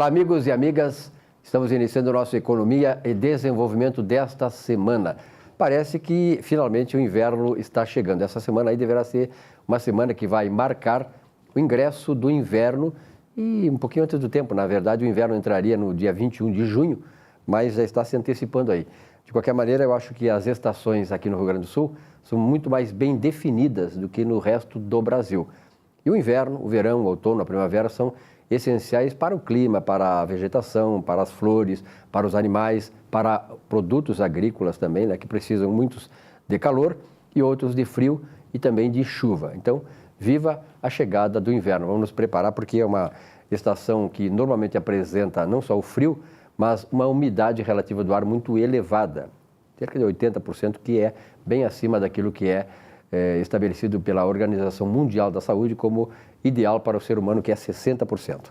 Olá, amigos e amigas. Estamos iniciando o nosso Economia e Desenvolvimento desta semana. Parece que finalmente o inverno está chegando. Essa semana aí deverá ser uma semana que vai marcar o ingresso do inverno e um pouquinho antes do tempo. Na verdade, o inverno entraria no dia 21 de junho, mas já está se antecipando aí. De qualquer maneira, eu acho que as estações aqui no Rio Grande do Sul são muito mais bem definidas do que no resto do Brasil. E o inverno, o verão, o outono, a primavera são essenciais para o clima, para a vegetação, para as flores, para os animais, para produtos agrícolas também, né, que precisam muitos de calor e outros de frio e também de chuva. Então, viva a chegada do inverno. Vamos nos preparar porque é uma estação que normalmente apresenta não só o frio, mas uma umidade relativa do ar muito elevada, cerca de 80%, que é bem acima daquilo que é estabelecido pela Organização Mundial da Saúde como ideal para o ser humano, que é 60%.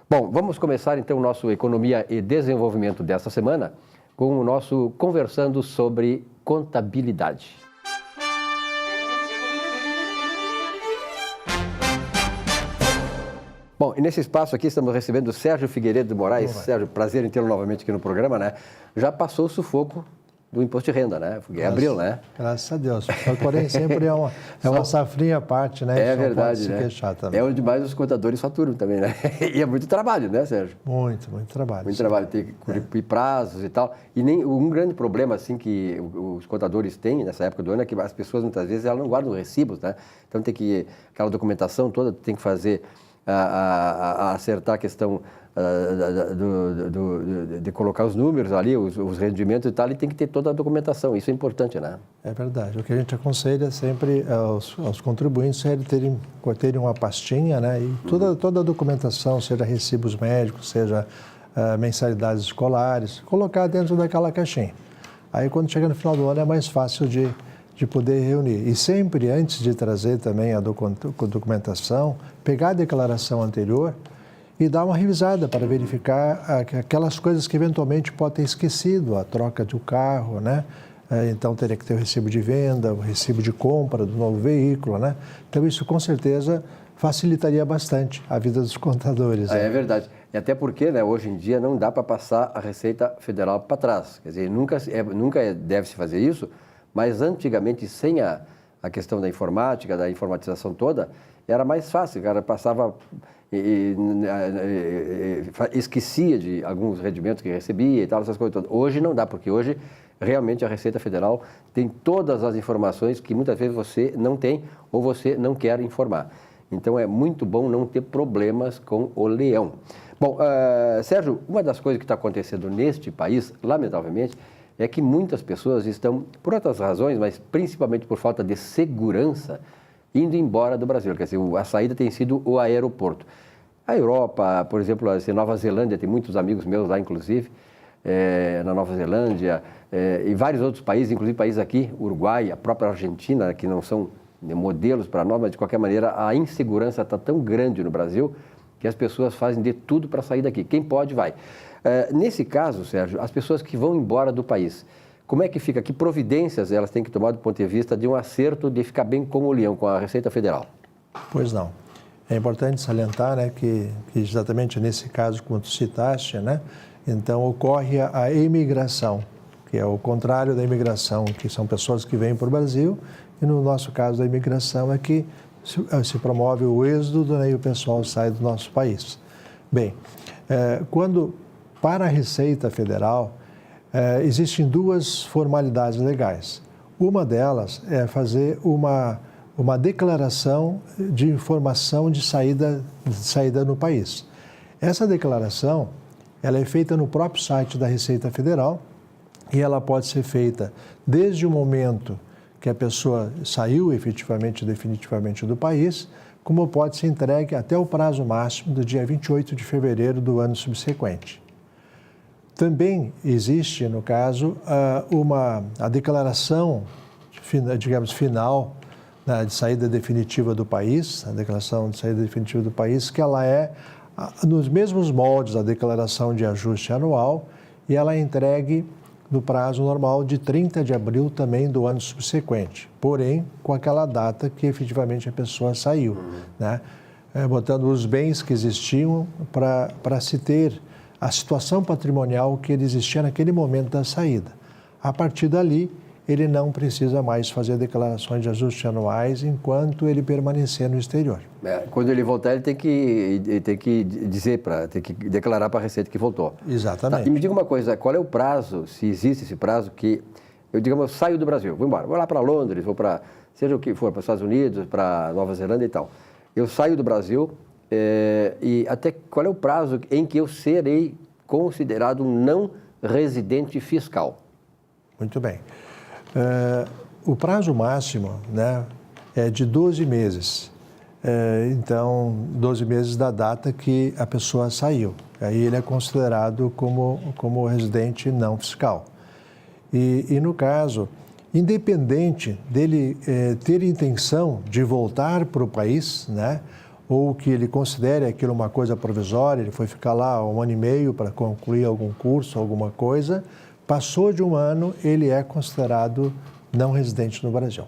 Bom, vamos começar então o nosso Economia e Desenvolvimento desta semana com o nosso Conversando sobre Contabilidade. Bom, e nesse espaço aqui estamos recebendo o Sérgio Figueiredo de Moraes. Sérgio, prazer em tê-lo novamente aqui no programa, né? Já passou o sufoco do imposto de renda, né? Foi em abril, né? Graças a Deus. Porém, sempre é uma safrinha à parte, né? É verdade, se né? queixar também. É onde mais os contadores faturam também, né? E é muito trabalho, né, Sérgio? Muito trabalho. Muito trabalho, tem que cumprir prazos e tal. E um grande problema, assim, que os contadores têm nessa época do ano é que as pessoas, muitas vezes, elas não guardam recibos, né? Então, aquela documentação toda tem que fazer, acertar a questão de colocar os números ali, os rendimentos e tal, e tem que ter toda a documentação. Isso é importante, né? É verdade. O que a gente aconselha sempre aos contribuintes é terem uma pastinha, né? E toda a documentação, seja recibos médicos, seja mensalidades escolares, colocar dentro daquela caixinha. Aí, quando chega no final do ano, é mais fácil de poder reunir. E sempre, antes de trazer também a documentação, pegar a declaração anterior e dar uma revisada para verificar aquelas coisas que eventualmente pode ter esquecido, a troca de um carro, né? Então, teria que ter o recibo de venda, o recibo de compra do novo veículo, né? Então, isso com certeza facilitaria bastante a vida dos contadores. É verdade. E até porque, né, hoje em dia não dá para passar a Receita Federal para trás. Quer dizer, nunca deve-se fazer isso, mas antigamente, sem a questão da informática, da informatização toda, era mais fácil. O cara passava esquecia de alguns rendimentos que recebia e tal, essas coisas todas. Hoje não dá, porque hoje realmente a Receita Federal tem todas as informações que muitas vezes você não tem ou você não quer informar. Então é muito bom não ter problemas com o leão. Bom, Sérgio, uma das coisas que está acontecendo neste país, lamentavelmente, é que muitas pessoas estão, por outras razões, mas principalmente por falta de segurança, indo embora do Brasil. Quer dizer, a saída tem sido o aeroporto. A Europa, por exemplo, a Nova Zelândia, tem muitos amigos meus lá, inclusive, na Nova Zelândia, e vários outros países, inclusive países aqui, Uruguai, a própria Argentina, que não são modelos para nós, mas de qualquer maneira a insegurança está tão grande no Brasil que as pessoas fazem de tudo para sair daqui. Quem pode, vai. Nesse caso, Sérgio, as pessoas que vão embora do país, como é que fica? Que providências elas têm que tomar do ponto de vista de um acerto de ficar bem com o leão, com a Receita Federal? Pois não. É importante salientar, né, que exatamente nesse caso, como tu citaste, né, então ocorre a imigração, que é o contrário da imigração, que são pessoas que vêm para o Brasil, e no nosso caso a imigração é que se promove o êxodo, né, e o pessoal sai do nosso país. Bem, para a Receita Federal, existem duas formalidades legais. Uma delas é fazer uma declaração de informação de saída no país. Essa declaração, ela é feita no próprio site da Receita Federal e ela pode ser feita desde o momento que a pessoa saiu efetivamente, definitivamente do país, como pode ser entregue até o prazo máximo do dia 28 de fevereiro do ano subsequente. Também existe, no caso, a declaração, digamos, final, né, de saída definitiva do país, a declaração de saída definitiva do país, que ela é nos mesmos moldes da declaração de ajuste anual e ela é entregue no prazo normal de 30 de abril também do ano subsequente, porém com aquela data que efetivamente a pessoa saiu, né? botando os bens que existiam para se ter a situação patrimonial que ele existia naquele momento da saída. A partir dali, ele não precisa mais fazer declarações de ajuste anuais enquanto ele permanecer no exterior. Quando ele voltar, ele tem que declarar para a Receita que voltou. Exatamente. Tá, e me diga uma coisa, qual é o prazo, se existe esse prazo, que eu saio do Brasil, vou embora, vou lá para Londres, vou para, seja o que for, para os Estados Unidos, para Nova Zelândia e tal. Eu saio do Brasil e até qual é o prazo em que eu serei considerado um não residente fiscal? Muito bem. O prazo máximo, né, é de 12 meses. Então, 12 meses da data que a pessoa saiu. Aí ele é considerado como residente não fiscal. E no caso, independente dele ter intenção de voltar para o país, né, ou que ele considere aquilo uma coisa provisória, ele foi ficar lá 1 ano e meio para concluir algum curso, alguma coisa, passou de 1 ano, ele é considerado não residente no Brasil.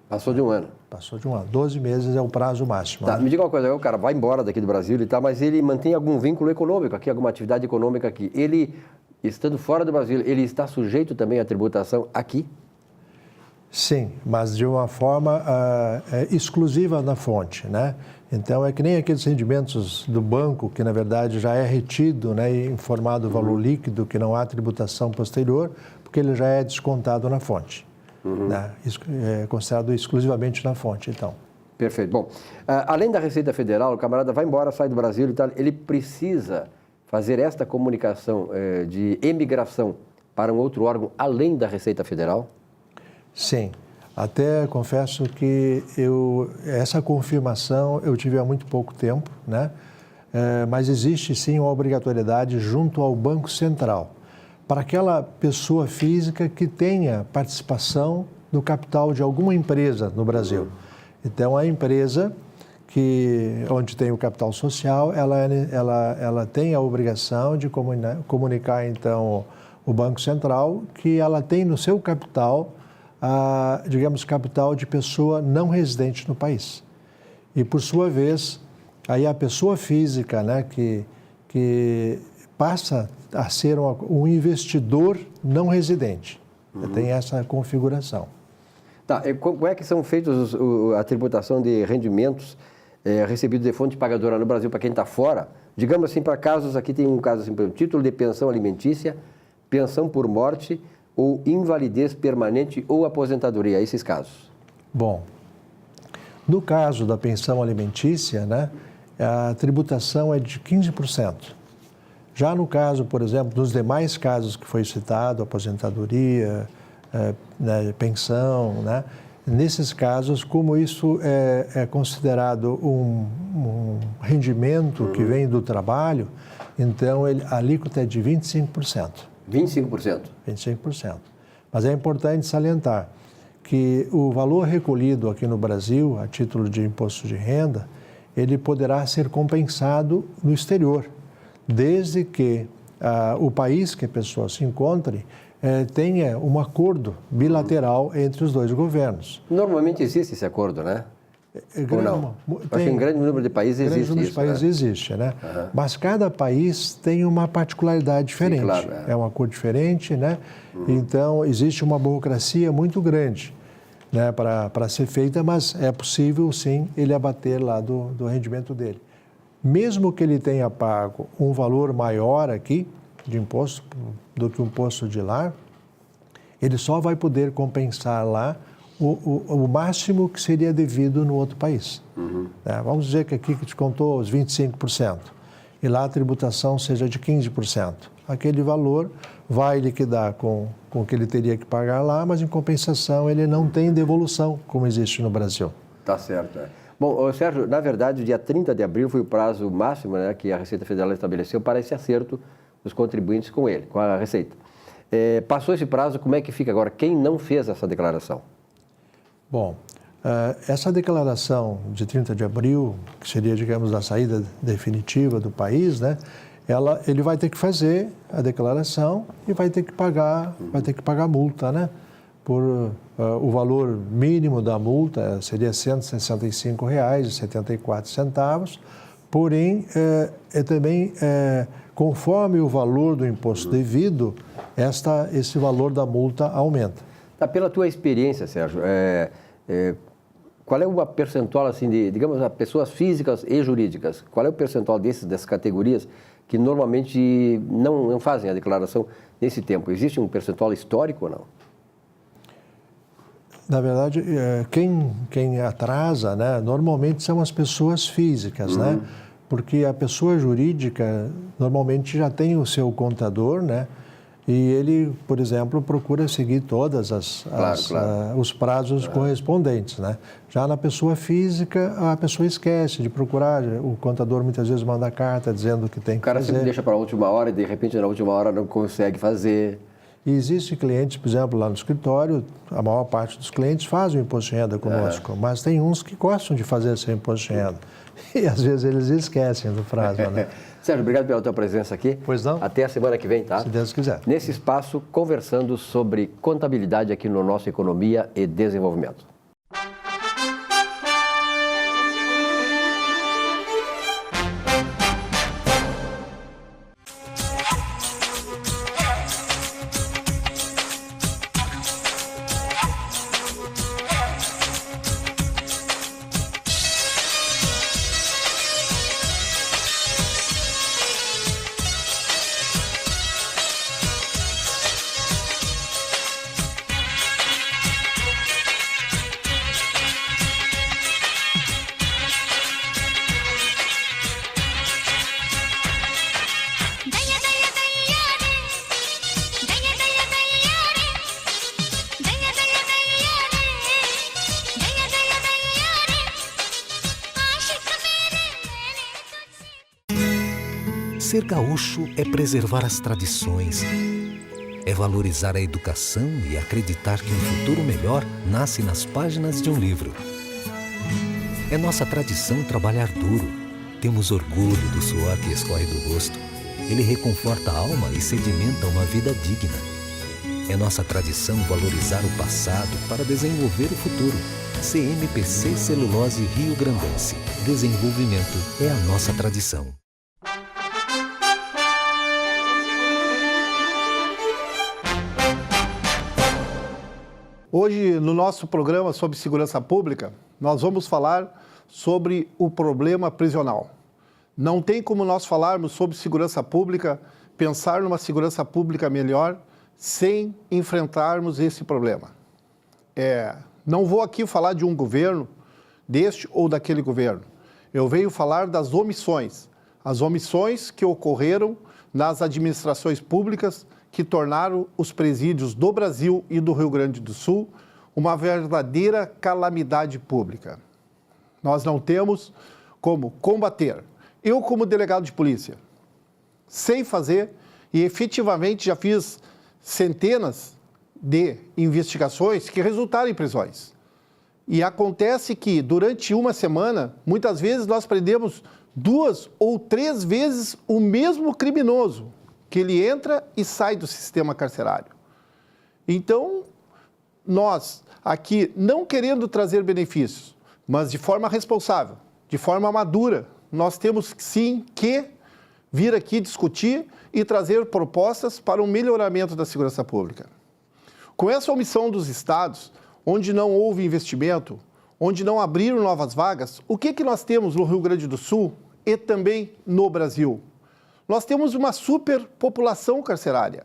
Passou de 1 ano? Passou de 1 ano. 12 meses é o prazo máximo. Tá, né? me diga uma coisa, o cara vai embora daqui do Brasil e tal, mas ele mantém algum vínculo econômico aqui, alguma atividade econômica aqui. Ele, estando fora do Brasil, ele está sujeito também à tributação aqui? Sim, mas de uma forma exclusiva na fonte, né? Então, é que nem aqueles rendimentos do banco, que na verdade já é retido, né, e informado o valor líquido, que não há tributação posterior, porque ele já é descontado na fonte. Né? É considerado exclusivamente na fonte, então. Perfeito. Bom, além da Receita Federal, o camarada vai embora, sai do Brasil e tal, ele precisa fazer esta comunicação de emigração para um outro órgão além da Receita Federal? Sim. Até confesso que essa confirmação eu tive há muito pouco tempo, né? Mas existe sim uma obrigatoriedade junto ao Banco Central para aquela pessoa física que tenha participação no capital de alguma empresa no Brasil. Então, a empresa onde tem o capital social, ela tem a obrigação de comunicar, então, o Banco Central que ela tem no seu capital digamos, capital de pessoa não residente no país. E, por sua vez, aí a pessoa física, né, que passa a ser um investidor não residente. Tem essa configuração. Tá, como é que são feitos a tributação de rendimentos recebidos de fonte pagadora no Brasil para quem está fora? Digamos assim, para casos, aqui tem um caso assim, título de pensão alimentícia, pensão por morte ou invalidez permanente ou aposentadoria, esses casos? Bom, no caso da pensão alimentícia, né, a tributação é de 15%. Já no caso, por exemplo, dos demais casos que foi citado, aposentadoria, né, pensão, né, nesses casos, como isso é considerado um rendimento que vem do trabalho, então a alíquota é de 25%. 25%? 25%. Mas é importante salientar que o valor recolhido aqui no Brasil, a título de imposto de renda, ele poderá ser compensado no exterior, desde que o país que a pessoa se encontre tenha um acordo bilateral entre os dois governos. Normalmente existe esse acordo, né? Ou não? Acho que em grande número de países existe isso. Em grande número de países existe, né? Mas cada país tem uma particularidade diferente. Sim, claro, é um acordo diferente, né? Então, existe uma burocracia muito grande, né, para ser feita, mas é possível, sim, ele abater lá do rendimento dele. Mesmo que ele tenha pago um valor maior aqui de imposto do que o imposto de lá, ele só vai poder compensar lá o máximo que seria devido no outro país. Vamos dizer que aqui que descontou os 25% e lá a tributação seja de 15%. Aquele valor vai liquidar com o que ele teria que pagar lá, mas em compensação ele não tem devolução, como existe no Brasil. Tá certo. Bom, Sérgio, na verdade, o dia 30 de abril foi o prazo máximo, né, que a Receita Federal estabeleceu para esse acerto dos contribuintes com ele, com a Receita. Passou esse prazo, como é que fica agora? Quem não fez essa declaração? Bom, essa declaração de 30 de abril, que seria, digamos, a saída definitiva do país, né, ele vai ter que fazer a declaração e vai ter que pagar multa, né, o valor mínimo da multa seria R$ 165,74, porém, também, conforme o valor do imposto devido, esse valor da multa aumenta. Tá, pela tua experiência, Sérgio, qual é o percentual, assim, de, digamos, pessoas físicas e jurídicas, qual é o percentual dessas categorias que normalmente não fazem a declaração nesse tempo? Existe um percentual histórico ou não? Na verdade, quem atrasa, né, normalmente são as pessoas físicas, né? Porque a pessoa jurídica normalmente já tem o seu contador, né? E ele, por exemplo, procura seguir todas os prazos correspondentes, né? Já na pessoa física, a pessoa esquece de procurar, o contador muitas vezes manda carta dizendo que tem que fazer. O cara sempre deixa para a última hora e de repente na última hora não consegue fazer. E existe clientes, por exemplo, lá no escritório, a maior parte dos clientes fazem o imposto de renda conosco, mas tem uns que gostam de fazer esse imposto de renda. E às vezes eles esquecem do prazo, né? Sérgio, obrigado pela tua presença aqui. Pois não. Até a semana que vem, tá? Se Deus quiser. Nesse espaço, conversando sobre contabilidade aqui no nosso Economia e Desenvolvimento. Ser gaúcho é preservar as tradições, é valorizar a educação e acreditar que um futuro melhor nasce nas páginas de um livro. É nossa tradição trabalhar duro. Temos orgulho do suor que escorre do rosto. Ele reconforta a alma e sedimenta uma vida digna. É nossa tradição valorizar o passado para desenvolver o futuro. CMPC Celulose Rio Grandense. Desenvolvimento é a nossa tradição. Hoje, no nosso programa sobre segurança pública, nós vamos falar sobre o problema prisional. Não tem como nós falarmos sobre segurança pública, pensar numa segurança pública melhor, sem enfrentarmos esse problema. Não vou aqui falar de um governo, deste ou daquele governo. Eu venho falar das omissões. As omissões que ocorreram nas administrações públicas que tornaram os presídios do Brasil e do Rio Grande do Sul uma verdadeira calamidade pública. Nós não temos como combater. Eu, como delegado de polícia, sei fazer e efetivamente já fiz centenas de investigações que resultaram em prisões. E acontece que, durante uma semana, muitas vezes nós prendemos 2 ou 3 vezes o mesmo criminoso, que ele entra e sai do sistema carcerário. Então, nós aqui, não querendo trazer benefícios, mas de forma responsável, de forma madura, nós temos sim que vir aqui discutir e trazer propostas para o melhoramento da segurança pública. Com essa omissão dos estados, onde não houve investimento, onde não abriram novas vagas, o que nós temos no Rio Grande do Sul e também no Brasil? Nós temos uma superpopulação carcerária.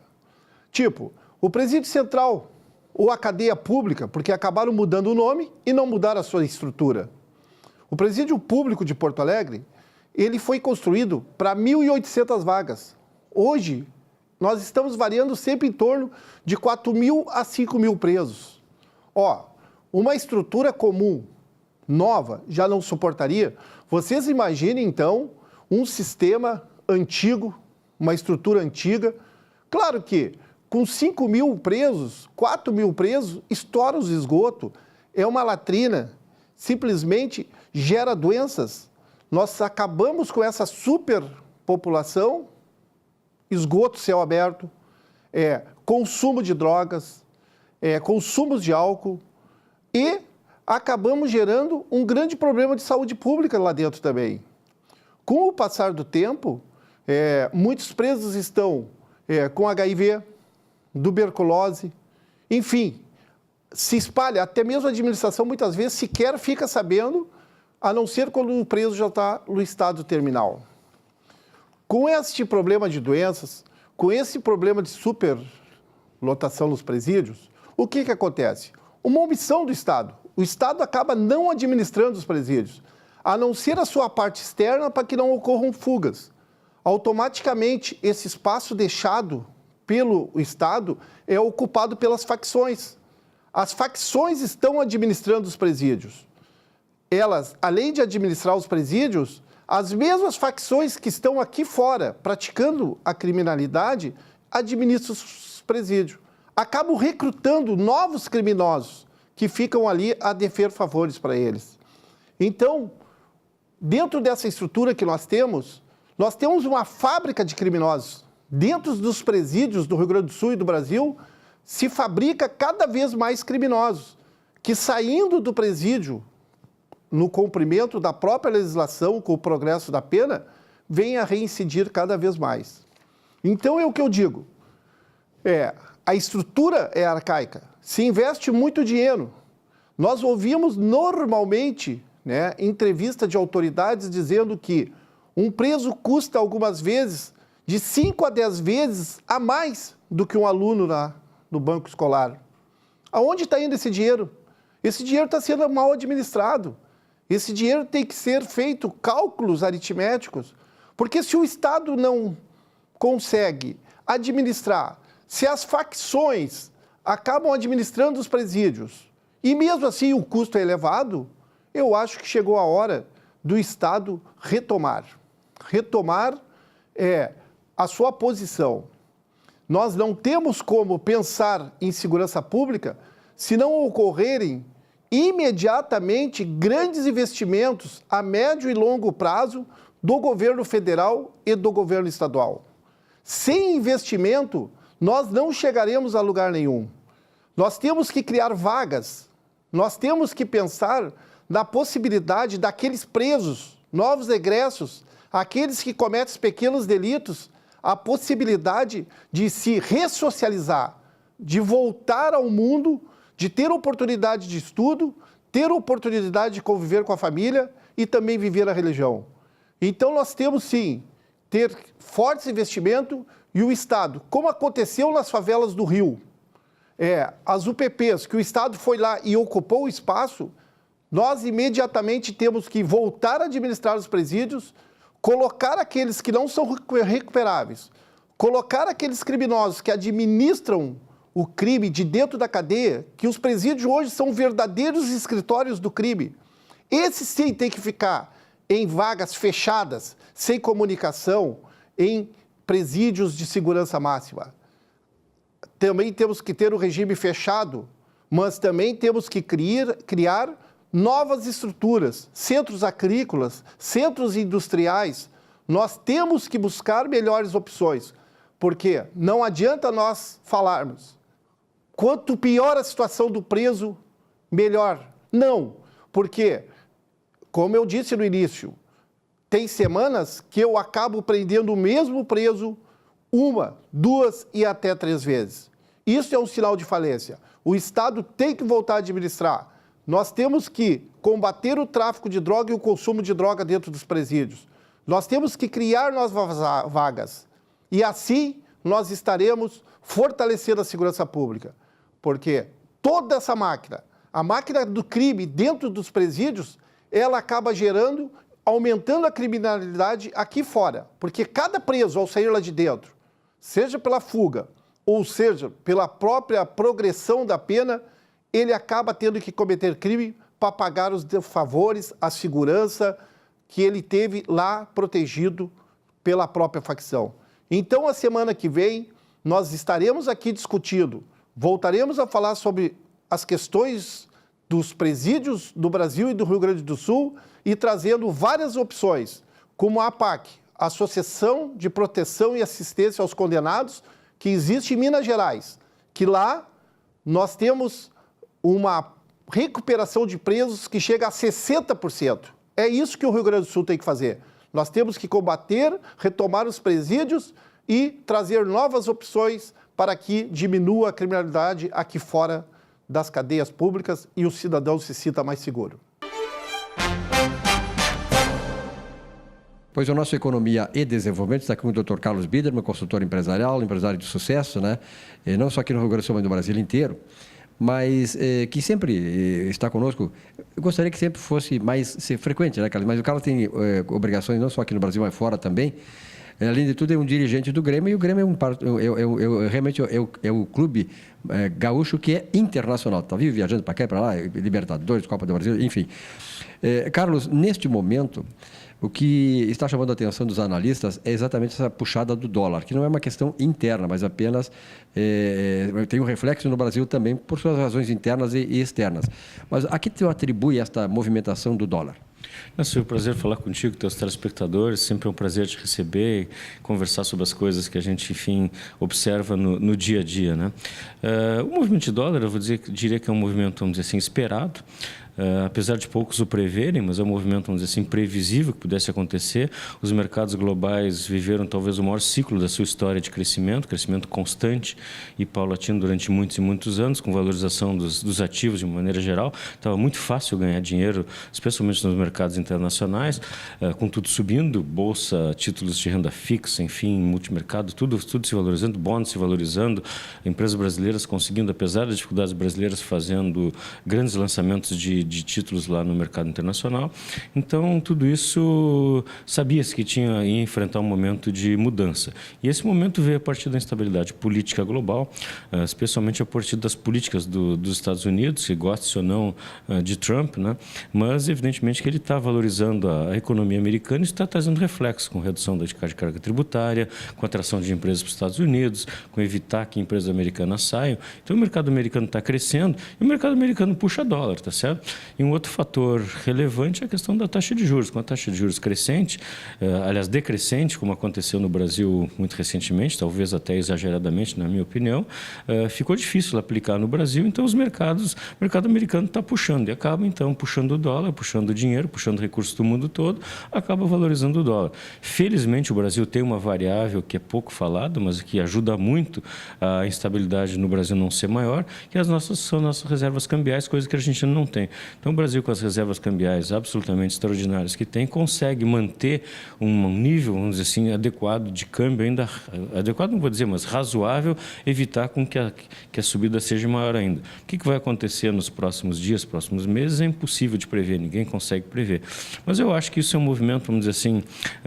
Tipo, o presídio central ou a cadeia pública, porque acabaram mudando o nome e não mudaram a sua estrutura. O presídio público de Porto Alegre, ele foi construído para 1.800 vagas. Hoje, nós estamos variando sempre em torno de 4.000 a 5.000 presos. Uma estrutura comum, nova, já não suportaria. Vocês imaginem, então, um sistema antigo, uma estrutura antiga. Claro que com 5.000 presos, 4.000 presos, estoura os esgotos. É uma latrina, simplesmente gera doenças. Nós acabamos com essa superpopulação, esgoto céu aberto, consumo de drogas, consumos de álcool e acabamos gerando um grande problema de saúde pública lá dentro também. Com o passar do tempo, muitos presos estão com HIV, tuberculose, enfim, se espalha, até mesmo a administração muitas vezes sequer fica sabendo, a não ser quando o preso já está no estado terminal. Com este problema de doenças, com esse problema de superlotação nos presídios, o que acontece? Uma omissão do Estado. O Estado acaba não administrando os presídios, a não ser a sua parte externa para que não ocorram fugas. Automaticamente, esse espaço deixado pelo Estado é ocupado pelas facções. As facções estão administrando os presídios. Elas, além de administrar os presídios, as mesmas facções que estão aqui fora praticando a criminalidade administram os presídios. Acabam recrutando novos criminosos que ficam ali a dever favores para eles. Então, dentro dessa estrutura que nós temos uma fábrica de criminosos. Dentro dos presídios do Rio Grande do Sul e do Brasil, se fabrica cada vez mais criminosos, que saindo do presídio, no cumprimento da própria legislação, com o progresso da pena, vêm a reincidir cada vez mais. Então é o que eu digo, a estrutura é arcaica, se investe muito dinheiro. Nós ouvimos normalmente, entrevista de autoridades dizendo que um preso custa algumas vezes de 5 a 10 vezes a mais do que um aluno no banco escolar. Aonde está indo esse dinheiro? Esse dinheiro está sendo mal administrado. Esse dinheiro tem que ser feito cálculos aritméticos, porque se o Estado não consegue administrar, se as facções acabam administrando os presídios, e mesmo assim o custo é elevado, eu acho que chegou a hora do Estado retomar. Retomar a sua posição. Nós não temos como pensar em segurança pública se não ocorrerem imediatamente grandes investimentos a médio e longo prazo do governo federal e do governo estadual. Sem investimento, nós não chegaremos a lugar nenhum. Nós temos que criar vagas, nós temos que pensar na possibilidade daqueles presos, novos egressos, aqueles que cometem pequenos delitos, a possibilidade de se ressocializar, de voltar ao mundo, de ter oportunidade de estudo, ter oportunidade de conviver com a família e também viver a religião. Então nós temos sim, ter forte investimento e o Estado, como aconteceu nas favelas do Rio, as UPPs, que o Estado foi lá e ocupou o espaço, nós imediatamente temos que voltar a administrar os presídios, colocar aqueles que não são recuperáveis, colocar aqueles criminosos que administram o crime de dentro da cadeia, que os presídios hoje são verdadeiros escritórios do crime. Esse sim tem que ficar em vagas fechadas, sem comunicação, em presídios de segurança máxima. Também temos que ter o regime fechado, mas também temos que criar novas estruturas, centros agrícolas, centros industriais. Nós temos que buscar melhores opções, porque não adianta nós falarmos quanto pior a situação do preso, melhor. Não, porque, como eu disse no início, tem semanas que eu acabo prendendo o mesmo preso 1, 2 e até 3 vezes. Isso é um sinal de falência. O Estado tem que voltar a administrar. Nós temos que combater o tráfico de droga e o consumo de droga dentro dos presídios. Nós temos que criar novas vagas. E assim nós estaremos fortalecendo a segurança pública. Porque toda essa máquina, a máquina do crime dentro dos presídios, ela acaba gerando, aumentando a criminalidade aqui fora. Porque cada preso, ao sair lá de dentro, seja pela fuga, ou seja, pela própria progressão da pena, ele acaba tendo que cometer crime para pagar os favores, a segurança que ele teve lá protegido pela própria facção. Então, a semana que vem, nós estaremos aqui discutindo, voltaremos a falar sobre as questões dos presídios do Brasil e do Rio Grande do Sul e trazendo várias opções, como a APAC, Associação de Proteção e Assistência aos Condenados, que existe em Minas Gerais, que lá nós temos uma recuperação de preços que chega a 60%. É isso que o Rio Grande do Sul tem que fazer. Nós temos que combater, retomar os presídios e trazer novas opções para que diminua a criminalidade aqui fora das cadeias públicas e o cidadão se sinta mais seguro. Pois o nosso Economia e Desenvolvimento está aqui com o Dr. Carlos Biderman, consultor empresarial, empresário de sucesso, né? Não só aqui no Rio Grande do Sul, mas no Brasil inteiro, mas que sempre está conosco. Eu gostaria que sempre fosse mais frequente, né, Carlos? Mas o Carlos tem obrigações não só aqui no Brasil, mas fora também. Além de tudo, é um dirigente do Grêmio, e o Grêmio realmente é o clube gaúcho que é internacional. Está viajando para cá e para lá, Libertadores, Copa do Brasil, enfim. Carlos, neste momento, o que está chamando a atenção dos analistas é exatamente essa puxada do dólar, que não é uma questão interna, mas apenas tem um reflexo no Brasil também por suas razões internas e externas. Mas a que tu atribui esta movimentação do dólar? Foi um prazer falar contigo, teus telespectadores. Sempre é um prazer te receber e conversar sobre as coisas que a gente, enfim, observa no dia a dia, né? O movimento de dólar, eu diria que é um movimento, vamos dizer assim, esperado. Apesar de poucos o preverem, mas é um movimento, vamos dizer assim, previsível que pudesse acontecer. Os mercados globais viveram talvez o maior ciclo da sua história de crescimento constante e paulatino durante muitos e muitos anos, com valorização dos ativos de uma maneira geral. Estava muito fácil ganhar dinheiro, especialmente nos mercados internacionais, com tudo subindo, bolsa, títulos de renda fixa, enfim, multimercado, tudo se valorizando, bônus se valorizando, empresas brasileiras conseguindo, apesar das dificuldades brasileiras, fazendo grandes lançamentos de títulos lá no mercado internacional. Então, tudo isso sabia-se que ia enfrentar um momento de mudança. E esse momento veio a partir da instabilidade política global, especialmente a partir das políticas dos Estados Unidos, se goste ou não de Trump, né? Mas, evidentemente, que ele está valorizando a economia americana e está trazendo reflexo com redução da carga tributária, com atração de empresas para os Estados Unidos, com evitar que empresas americanas saiam. Então, o mercado americano está crescendo e o mercado americano puxa dólar, tá certo? E um outro fator relevante é a questão da taxa de juros. Com a taxa de juros crescente, aliás, decrescente, como aconteceu no Brasil muito recentemente, talvez até exageradamente, na minha opinião, ficou difícil aplicar no Brasil. Então, o mercado americano está puxando e acaba, então, puxando o dólar, puxando o dinheiro, puxando recursos do mundo todo, acaba valorizando o dólar. Felizmente, o Brasil tem uma variável que é pouco falada, mas que ajuda muito a instabilidade no Brasil não ser maior, que são nossas reservas cambiais, coisa que a Argentina não tem. Então, o Brasil, com as reservas cambiais absolutamente extraordinárias que tem, consegue manter um nível, vamos dizer assim, adequado de câmbio, ainda adequado, não vou dizer, mas razoável, evitar com que a subida seja maior ainda. O que vai acontecer nos próximos dias, próximos meses, é impossível de prever, ninguém consegue prever. Mas eu acho que isso é um movimento, vamos dizer assim,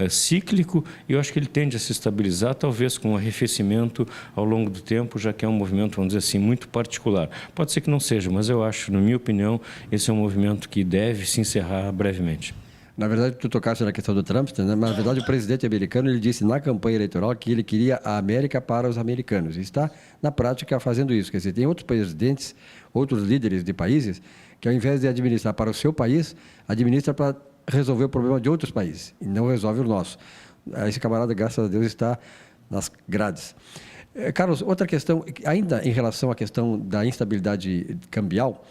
cíclico, e eu acho que ele tende a se estabilizar, talvez com um arrefecimento ao longo do tempo, já que é um movimento, vamos dizer assim, muito particular. Pode ser que não seja, mas eu acho, na minha opinião, esse é um movimento que deve se encerrar brevemente. Na verdade, tu tocaste na questão do Trump, né? Mas na verdade o presidente americano ele disse na campanha eleitoral que ele queria a América para os americanos. E está, na prática, fazendo isso. Quer dizer, tem outros presidentes, outros líderes de países, que ao invés de administrar para o seu país, administra para resolver o problema de outros países. E não resolve o nosso. Esse camarada, graças a Deus, está nas grades. Carlos, outra questão, ainda em relação à questão da instabilidade cambial,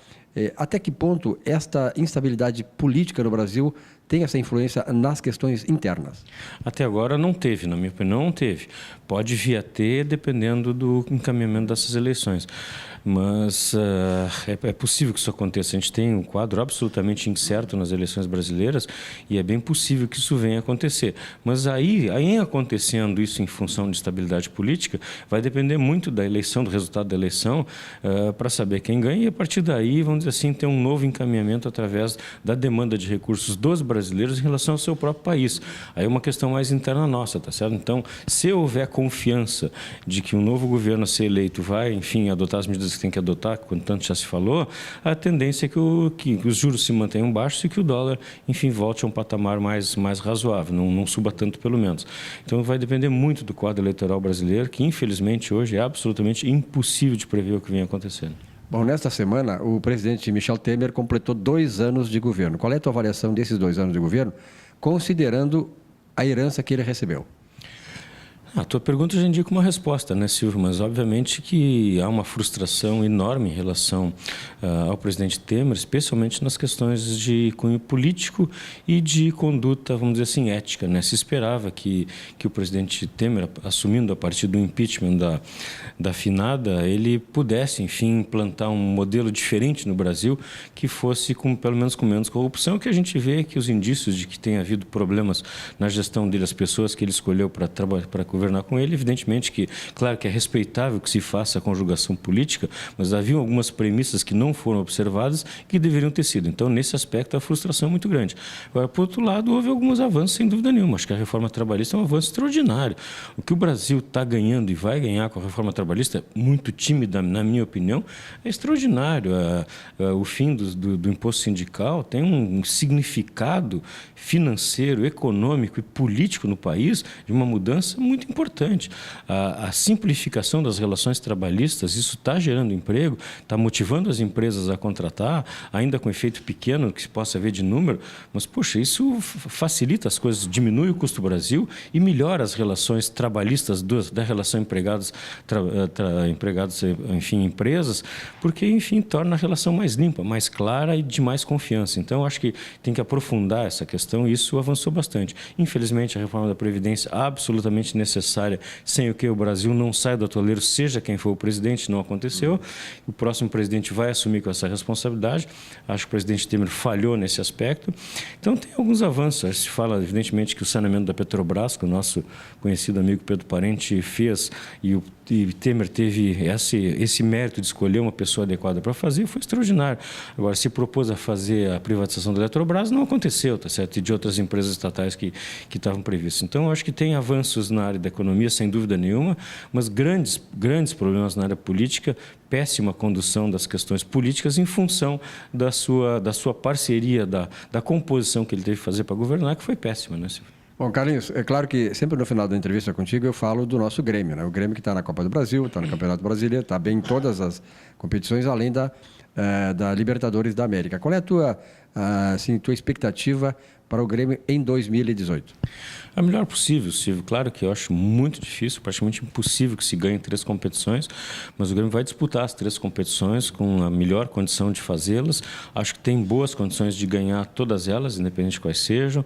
até que ponto esta instabilidade política no Brasil tem essa influência nas questões internas? Até agora não teve, na minha opinião, não teve. Pode vir a ter, dependendo do encaminhamento dessas eleições. Mas é possível que isso aconteça. A gente tem um quadro absolutamente incerto nas eleições brasileiras e é bem possível que isso venha a acontecer. Mas aí acontecendo isso em função de estabilidade política, vai depender muito da eleição, do resultado da eleição, para saber quem ganha. E a partir daí, vamos dizer assim, ter um novo encaminhamento através da demanda de recursos dos brasileiros em relação ao seu próprio país. Aí é uma questão mais interna nossa, tá certo? Então, se houver confiança de que um novo governo a ser eleito vai, enfim, adotar as medidas que tem que adotar, quando tanto já se falou, a tendência é que os juros se mantenham baixos e que o dólar, enfim, volte a um patamar mais razoável, não suba tanto pelo menos. Então, vai depender muito do quadro eleitoral brasileiro, que infelizmente hoje é absolutamente impossível de prever o que vem acontecendo. Bom, nesta semana, o presidente Michel Temer completou 2 anos de governo. Qual é a tua avaliação desses 2 anos de governo, considerando a herança que ele recebeu? A tua pergunta já indica uma resposta, né, Silvio? Mas, obviamente, que há uma frustração enorme em relação ao presidente Temer, especialmente nas questões de cunho político e de conduta, vamos dizer assim, ética, né? Se esperava que o presidente Temer, assumindo a partir do impeachment da finada, ele pudesse, enfim, implantar um modelo diferente no Brasil que fosse, pelo menos, com menos corrupção, que a gente vê que os indícios de que tem havido problemas na gestão dele, as pessoas que ele escolheu para governar com ele, evidentemente que, claro que é respeitável que se faça a conjugação política, mas havia algumas premissas que não foram observadas que deveriam ter sido. Então, nesse aspecto, a frustração é muito grande. Agora, por outro lado, houve alguns avanços, sem dúvida nenhuma. Acho que a reforma trabalhista é um avanço extraordinário. O que o Brasil está ganhando e vai ganhar com a reforma trabalhista, muito tímida, na minha opinião, é extraordinário. O fim do imposto sindical tem um significado financeiro, econômico e político no país de uma mudança muito importante. A simplificação das relações trabalhistas, isso está gerando emprego, está motivando as empresas a contratar, ainda com efeito pequeno que se possa ver de número, mas, poxa, isso facilita as coisas, diminui o custo do Brasil e melhora as relações trabalhistas da relação empregados, enfim, empresas, porque, enfim, torna a relação mais limpa, mais clara e de mais confiança. Então, acho que tem que aprofundar essa questão e isso avançou bastante. Infelizmente, a reforma da Previdência, absolutamente necessária, sem o que o Brasil não sai do atoleiro, seja quem for o presidente, não aconteceu. O próximo presidente vai assumir com essa responsabilidade. Acho que o presidente Temer falhou nesse aspecto. Então, tem alguns avanços. Se fala, evidentemente, que o saneamento da Petrobras, que o nosso conhecido amigo Pedro Parente fez, e Temer teve esse mérito de escolher uma pessoa adequada para fazer, foi extraordinário. Agora, se propôs a fazer a privatização da Eletrobras, não aconteceu, tá certo? E de outras empresas estatais que estavam previstas. Então, eu acho que tem avanços na área da economia, sem dúvida nenhuma, mas grandes problemas na área política, péssima condução das questões políticas em função da sua parceria, da composição que ele teve que fazer para governar, que foi péssima, né, Silvio? Bom, Carlinhos, é claro que sempre no final da entrevista contigo eu falo do nosso Grêmio, né? O Grêmio que está na Copa do Brasil, está no Campeonato Brasileiro, está bem em todas as competições, além da Libertadores da América. Qual é a tua expectativa para o Grêmio em 2018? A melhor possível, Silvio. Claro que eu acho muito difícil, praticamente impossível que se ganhe 3 competições, mas o Grêmio vai disputar as 3 competições com a melhor condição de fazê-las. Acho que tem boas condições de ganhar todas elas, independente de quais sejam.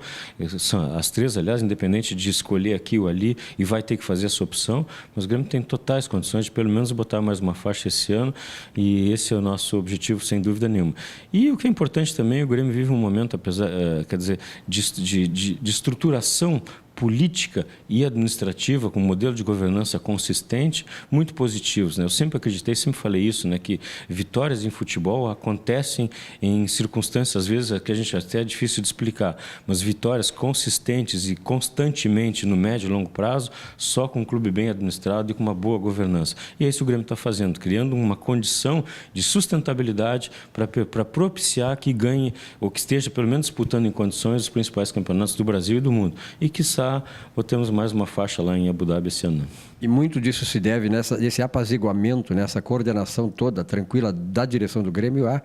As 3, aliás, independente de escolher aqui ou ali, e vai ter que fazer essa opção, mas o Grêmio tem totais condições de pelo menos botar mais uma faixa esse ano, e esse é o nosso objetivo, sem dúvida nenhuma. E o que é importante também, o Grêmio vive um momento, de estruturação política e administrativa, com um modelo de governança consistente, muito positivos, né? Eu sempre acreditei, sempre falei isso, né? Que vitórias em futebol acontecem em circunstâncias, às vezes, que a gente até é difícil de explicar, mas vitórias consistentes e constantemente no médio e longo prazo, só com um clube bem administrado e com uma boa governança. E é isso que o Grêmio está fazendo, criando uma condição de sustentabilidade para propiciar que ganhe, ou que esteja pelo menos disputando em condições os principais campeonatos do Brasil e do mundo. E que botemos mais uma faixa lá em Abu Dhabi esse ano. E muito disso se deve nesse apaziguamento, nessa coordenação toda tranquila da direção do Grêmio a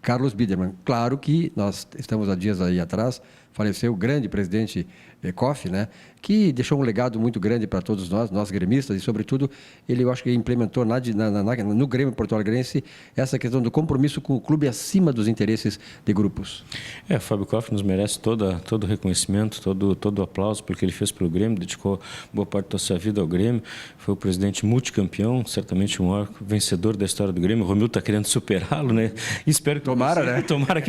Carlos Biedermann. Claro que nós estamos há dias aí atrás, faleceu o grande presidente Koff, né, que deixou um legado muito grande para todos nós gremistas, e sobretudo ele, eu acho que implementou no Grêmio Porto Alegrense essa questão do compromisso com o clube acima dos interesses de grupos. Fábio Koff nos merece todo o reconhecimento, todo o aplauso pelo que ele fez pelo Grêmio, dedicou boa parte da sua vida ao Grêmio, foi o presidente multicampeão, certamente o maior vencedor da história do Grêmio. O Romildo está querendo superá-lo, né? Espero que tomara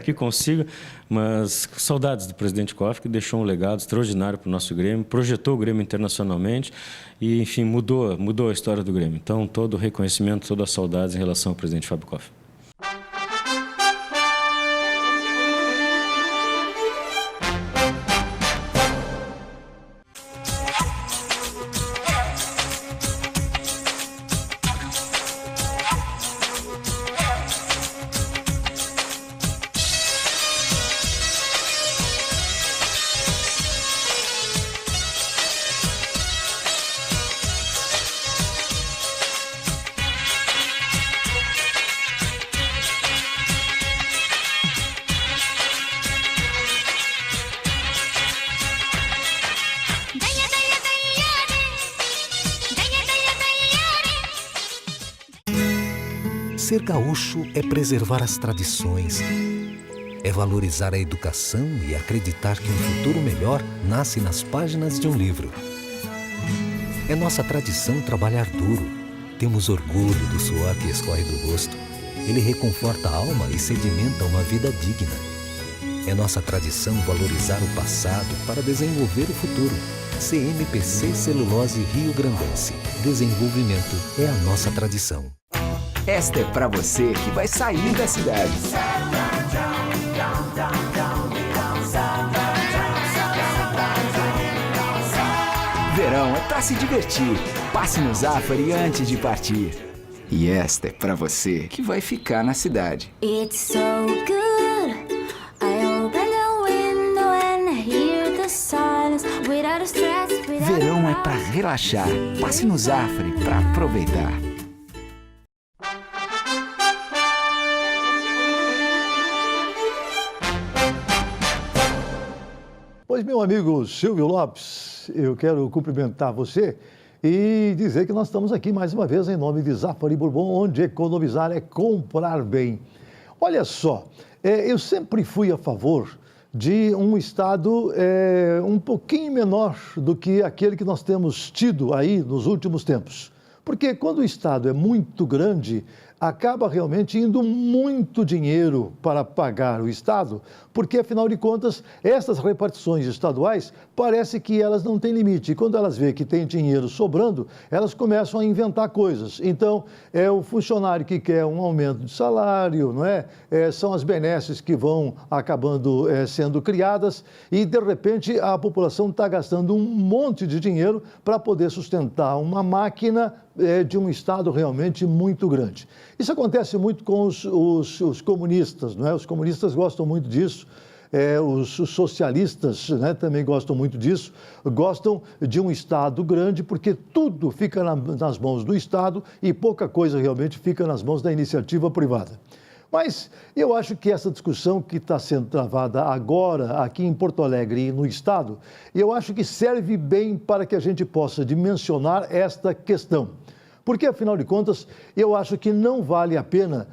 que consiga, mas saudades do presidente Koff, que deixou um legado extraordinário para o nosso Grêmio, projetou o Grêmio internacionalmente e, enfim, mudou a história do Grêmio. Então, todo o reconhecimento, todas as saudades em relação ao presidente Fábio Koff. Ser gaúcho é preservar as tradições, é valorizar a educação e acreditar que um futuro melhor nasce nas páginas de um livro. É nossa tradição trabalhar duro. Temos orgulho do suor que escorre do rosto. Ele reconforta a alma e sedimenta uma vida digna. É nossa tradição valorizar o passado para desenvolver o futuro. CMPC Celulose Rio Grandense. Desenvolvimento é a nossa tradição. Esta é pra você que vai sair da cidade. Verão é pra se divertir. Passe no Zafari antes de partir. E esta é pra você que vai ficar na cidade. It's so good. I open the window and I hear the silence without stress. Verão é pra relaxar. Passe no Zafari pra aproveitar. Pois, meu amigo Silvio Lopes, eu quero cumprimentar você e dizer que nós estamos aqui mais uma vez em nome de Zafari Bourbon, onde economizar é comprar bem. Olha só, eu sempre fui a favor de um Estado um pouquinho menor do que aquele que nós temos tido aí nos últimos tempos. Porque quando o Estado é muito grande, acaba realmente indo muito dinheiro para pagar o Estado, porque, afinal de contas, essas repartições estaduais parece que elas não têm limite. E quando elas veem que tem dinheiro sobrando, elas começam a inventar coisas. Então, é o funcionário que quer um aumento de salário, não é? São as benesses que vão acabando sendo criadas e, de repente, a população está gastando um monte de dinheiro para poder sustentar uma máquina de um Estado realmente muito grande. Isso acontece muito com os comunistas, não é? Os comunistas gostam muito disso, os socialistas, né, também gostam muito disso, gostam de um Estado grande porque tudo fica nas mãos do Estado e pouca coisa realmente fica nas mãos da iniciativa privada. Mas eu acho que essa discussão que está sendo travada agora aqui em Porto Alegre e no Estado, eu acho que serve bem para que a gente possa dimensionar esta questão. Porque, afinal de contas, eu acho que não vale a pena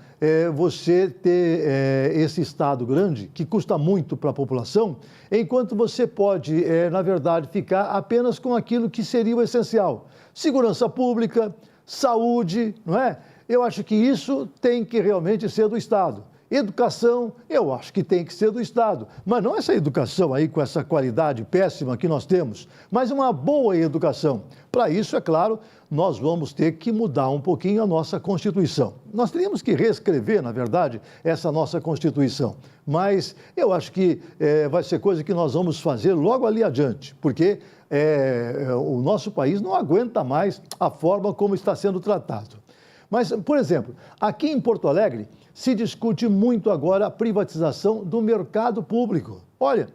você ter esse Estado grande, que custa muito para a população, enquanto você pode, na verdade, ficar apenas com aquilo que seria o essencial. Segurança pública, saúde, não é? Eu acho que isso tem que realmente ser do Estado. Educação, eu acho que tem que ser do Estado. Mas não essa educação aí com essa qualidade péssima que nós temos, mas uma boa educação. Para isso, é claro, nós vamos ter que mudar um pouquinho a nossa Constituição. Nós teríamos que reescrever, na verdade, essa nossa Constituição. Mas eu acho que vai ser coisa que nós vamos fazer logo ali adiante, porque o nosso país não aguenta mais a forma como está sendo tratado. Mas, por exemplo, aqui em Porto Alegre, se discute muito agora a privatização do mercado público. Olha,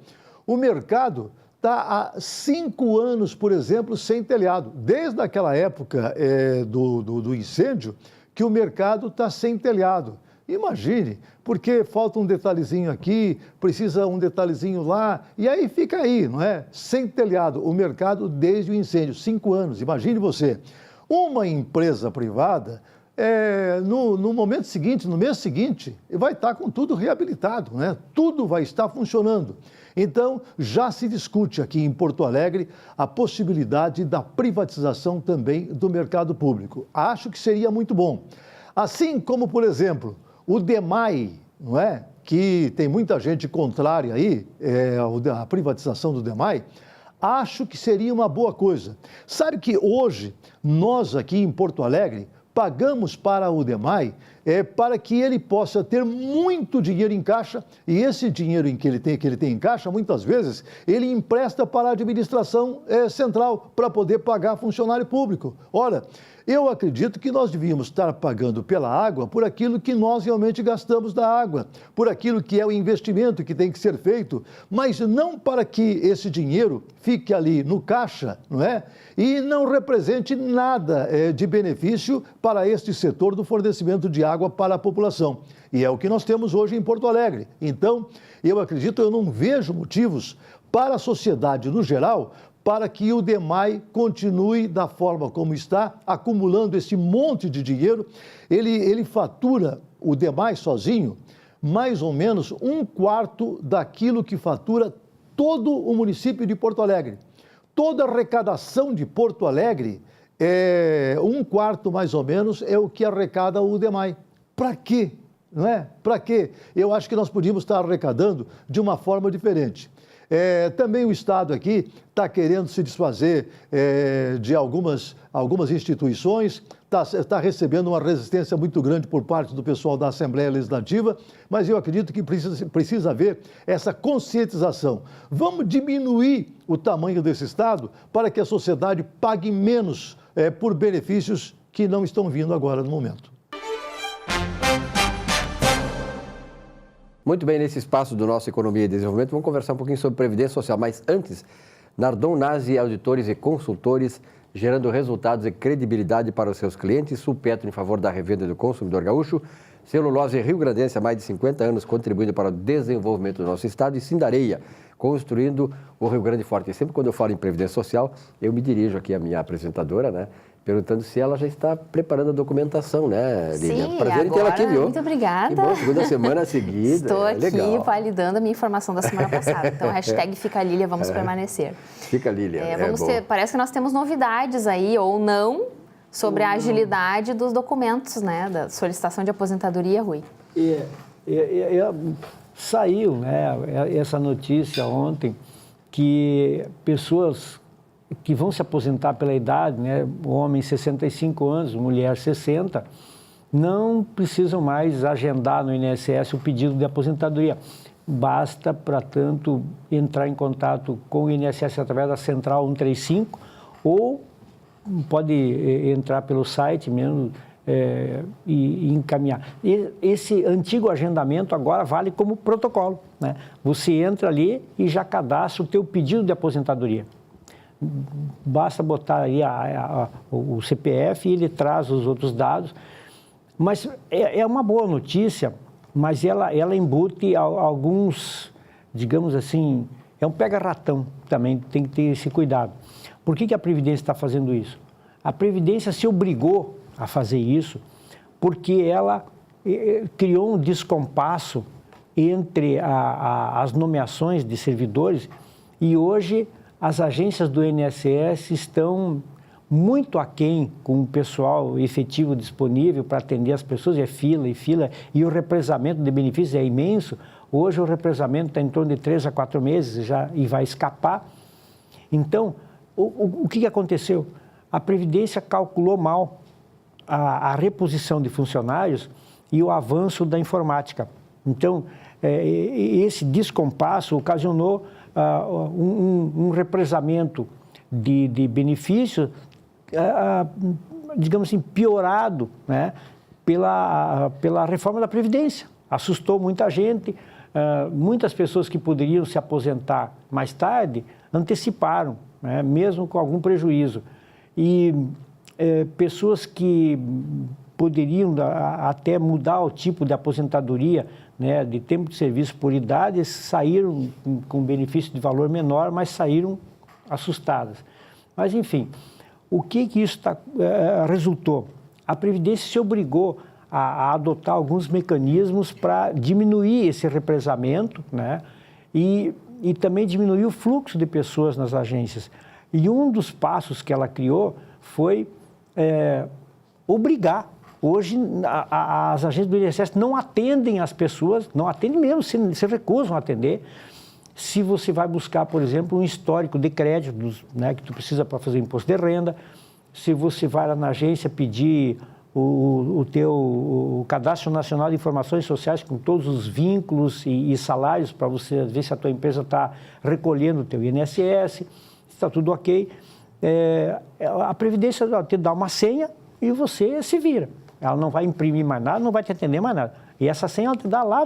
o mercado está há 5 anos, por exemplo, sem telhado. Desde aquela época do incêndio, que o mercado está sem telhado. Imagine, porque falta um detalhezinho aqui, precisa um detalhezinho lá, e aí fica aí, não é? Sem telhado, o mercado desde o incêndio, 5 anos. Imagine você, uma empresa privada... no momento seguinte, no mês seguinte, vai estar com tudo reabilitado, né? Tudo vai estar funcionando. Então, já se discute aqui em Porto Alegre a possibilidade da privatização também do mercado público. Acho que seria muito bom. Assim como, por exemplo, o DEMAI, não é? Que tem muita gente contrária aí, a privatização do DEMAI, acho que seria uma boa coisa. Sabe que hoje, nós aqui em Porto Alegre, pagamos para o DEMAI para que ele possa ter muito dinheiro em caixa e esse dinheiro que ele tem em caixa, muitas vezes, ele empresta para a administração central para poder pagar funcionário público. Ora, eu acredito que nós devíamos estar pagando pela água por aquilo que nós realmente gastamos da água, por aquilo que é o investimento que tem que ser feito, mas não para que esse dinheiro fique ali no caixa, não é? E não represente nada de benefício para este setor do fornecimento de água para a população. E é o que nós temos hoje em Porto Alegre. Então, eu não vejo motivos para a sociedade no geral para que o DEMAI continue da forma como está, acumulando esse monte de dinheiro. Ele fatura, o DEMAI sozinho, mais ou menos 1/4 daquilo que fatura todo o município de Porto Alegre. Toda a arrecadação de Porto Alegre, 1/4 mais ou menos, é o que arrecada o DEMAI. Para quê? Não é? Para quê? Eu acho que nós podíamos estar arrecadando de uma forma diferente. Também o Estado aqui está querendo se desfazer de algumas instituições, está recebendo uma resistência muito grande por parte do pessoal da Assembleia Legislativa, mas eu acredito que precisa haver essa conscientização. Vamos diminuir o tamanho desse Estado para que a sociedade pague menos por benefícios que não estão vindo agora no momento. Muito bem, nesse espaço do nosso Economia e Desenvolvimento, vamos conversar um pouquinho sobre Previdência Social. Mas antes, Nardon Nazi Auditores e Consultores, gerando resultados e credibilidade para os seus clientes. Sulpetro em favor da revenda do consumidor gaúcho. Celulose Rio Grandense há mais de 50 anos, contribuindo para o desenvolvimento do nosso estado. E Sindareia, construindo o Rio Grande Forte. E sempre quando eu falo em Previdência Social, eu me dirijo aqui à minha apresentadora, né? Perguntando se ela já está preparando a documentação, né, Lilian? Sim, prazer em tê-la aqui, viu? Muito obrigada. Que bom, segunda semana seguida. Estou aqui legal. validando a minha informação da semana passada. Então, hashtag Fica Lília, vamos permanecer. Fica Lília, parece que nós temos novidades aí, ou não, sobre a agilidade dos documentos, né, da solicitação de aposentadoria, Rui. Saiu, né, essa notícia ontem, que pessoas que vão se aposentar pela idade, né, homem 65 anos, mulher 60, não precisam mais agendar no INSS o pedido de aposentadoria. Basta, para tanto, entrar em contato com o INSS através da Central 135 ou pode entrar pelo site mesmo e encaminhar. Esse antigo agendamento agora vale como protocolo, né? Você entra ali e já cadastra o teu pedido de aposentadoria. Basta botar aí o CPF e ele traz os outros dados. Mas é uma boa notícia, mas ela embute alguns, digamos assim, é um pega-ratão também, tem que ter esse cuidado. Por que a Previdência está fazendo isso? A Previdência se obrigou a fazer isso porque ela criou um descompasso entre as nomeações de servidores e hoje as agências do INSS estão muito aquém com o pessoal efetivo disponível para atender as pessoas, fila, e o represamento de benefícios é imenso. Hoje o represamento está em torno de 3 a 4 meses e vai escapar. Então, o que aconteceu? A Previdência calculou mal a reposição de funcionários e o avanço da informática. Então, esse descompasso ocasionou um represamento de benefício, digamos assim, piorado, né, pela reforma da Previdência. Assustou muita gente, muitas pessoas que poderiam se aposentar mais tarde anteciparam, né, mesmo com algum prejuízo. E pessoas que poderiam até mudar o tipo de aposentadoria, né, de tempo de serviço por idade, saíram com benefício de valor menor, mas saíram assustadas. Mas, enfim, o que isso resultou? A Previdência se obrigou a adotar alguns mecanismos para diminuir esse represamento, né, e também diminuir o fluxo de pessoas nas agências. E um dos passos que ela criou foi obrigar. Hoje, as agências do INSS não atendem as pessoas, não atendem mesmo, se recusam a atender. Se você vai buscar, por exemplo, um histórico de créditos, né, que tu precisa para fazer o imposto de renda, se você vai lá na agência pedir o Cadastro Nacional de Informações Sociais com todos os vínculos e salários para você ver se a tua empresa está recolhendo o teu INSS, está tudo ok. A Previdência te dá uma senha e você vira. Ela não vai imprimir mais nada, não vai te atender mais nada. E essa senha ela te dá lá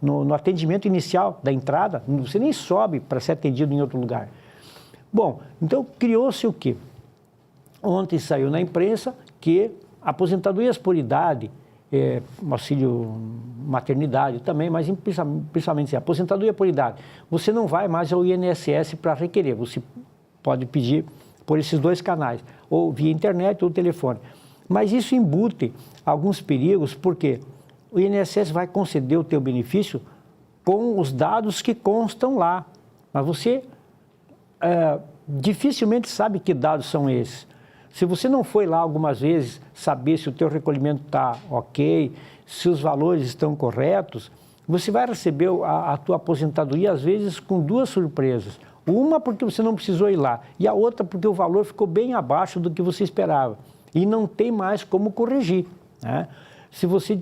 no atendimento inicial da entrada, você nem sobe para ser atendido em outro lugar. Bom, então criou-se o quê? Ontem saiu na imprensa que aposentadorias por idade auxílio maternidade também, mas principalmente aposentadoria por idade. Você não vai mais ao INSS para requerer, você pode pedir por esses 2 canais, ou via internet ou telefone. Mas isso embute alguns perigos, porque o INSS vai conceder o teu benefício com os dados que constam lá, mas você dificilmente sabe que dados são esses. Se você não foi lá algumas vezes saber se o teu recolhimento está ok, se os valores estão corretos, você vai receber a tua aposentadoria, às vezes, com 2 surpresas. Uma porque você não precisou ir lá e a outra porque o valor ficou bem abaixo do que você esperava e não tem mais como corrigir, né? Se você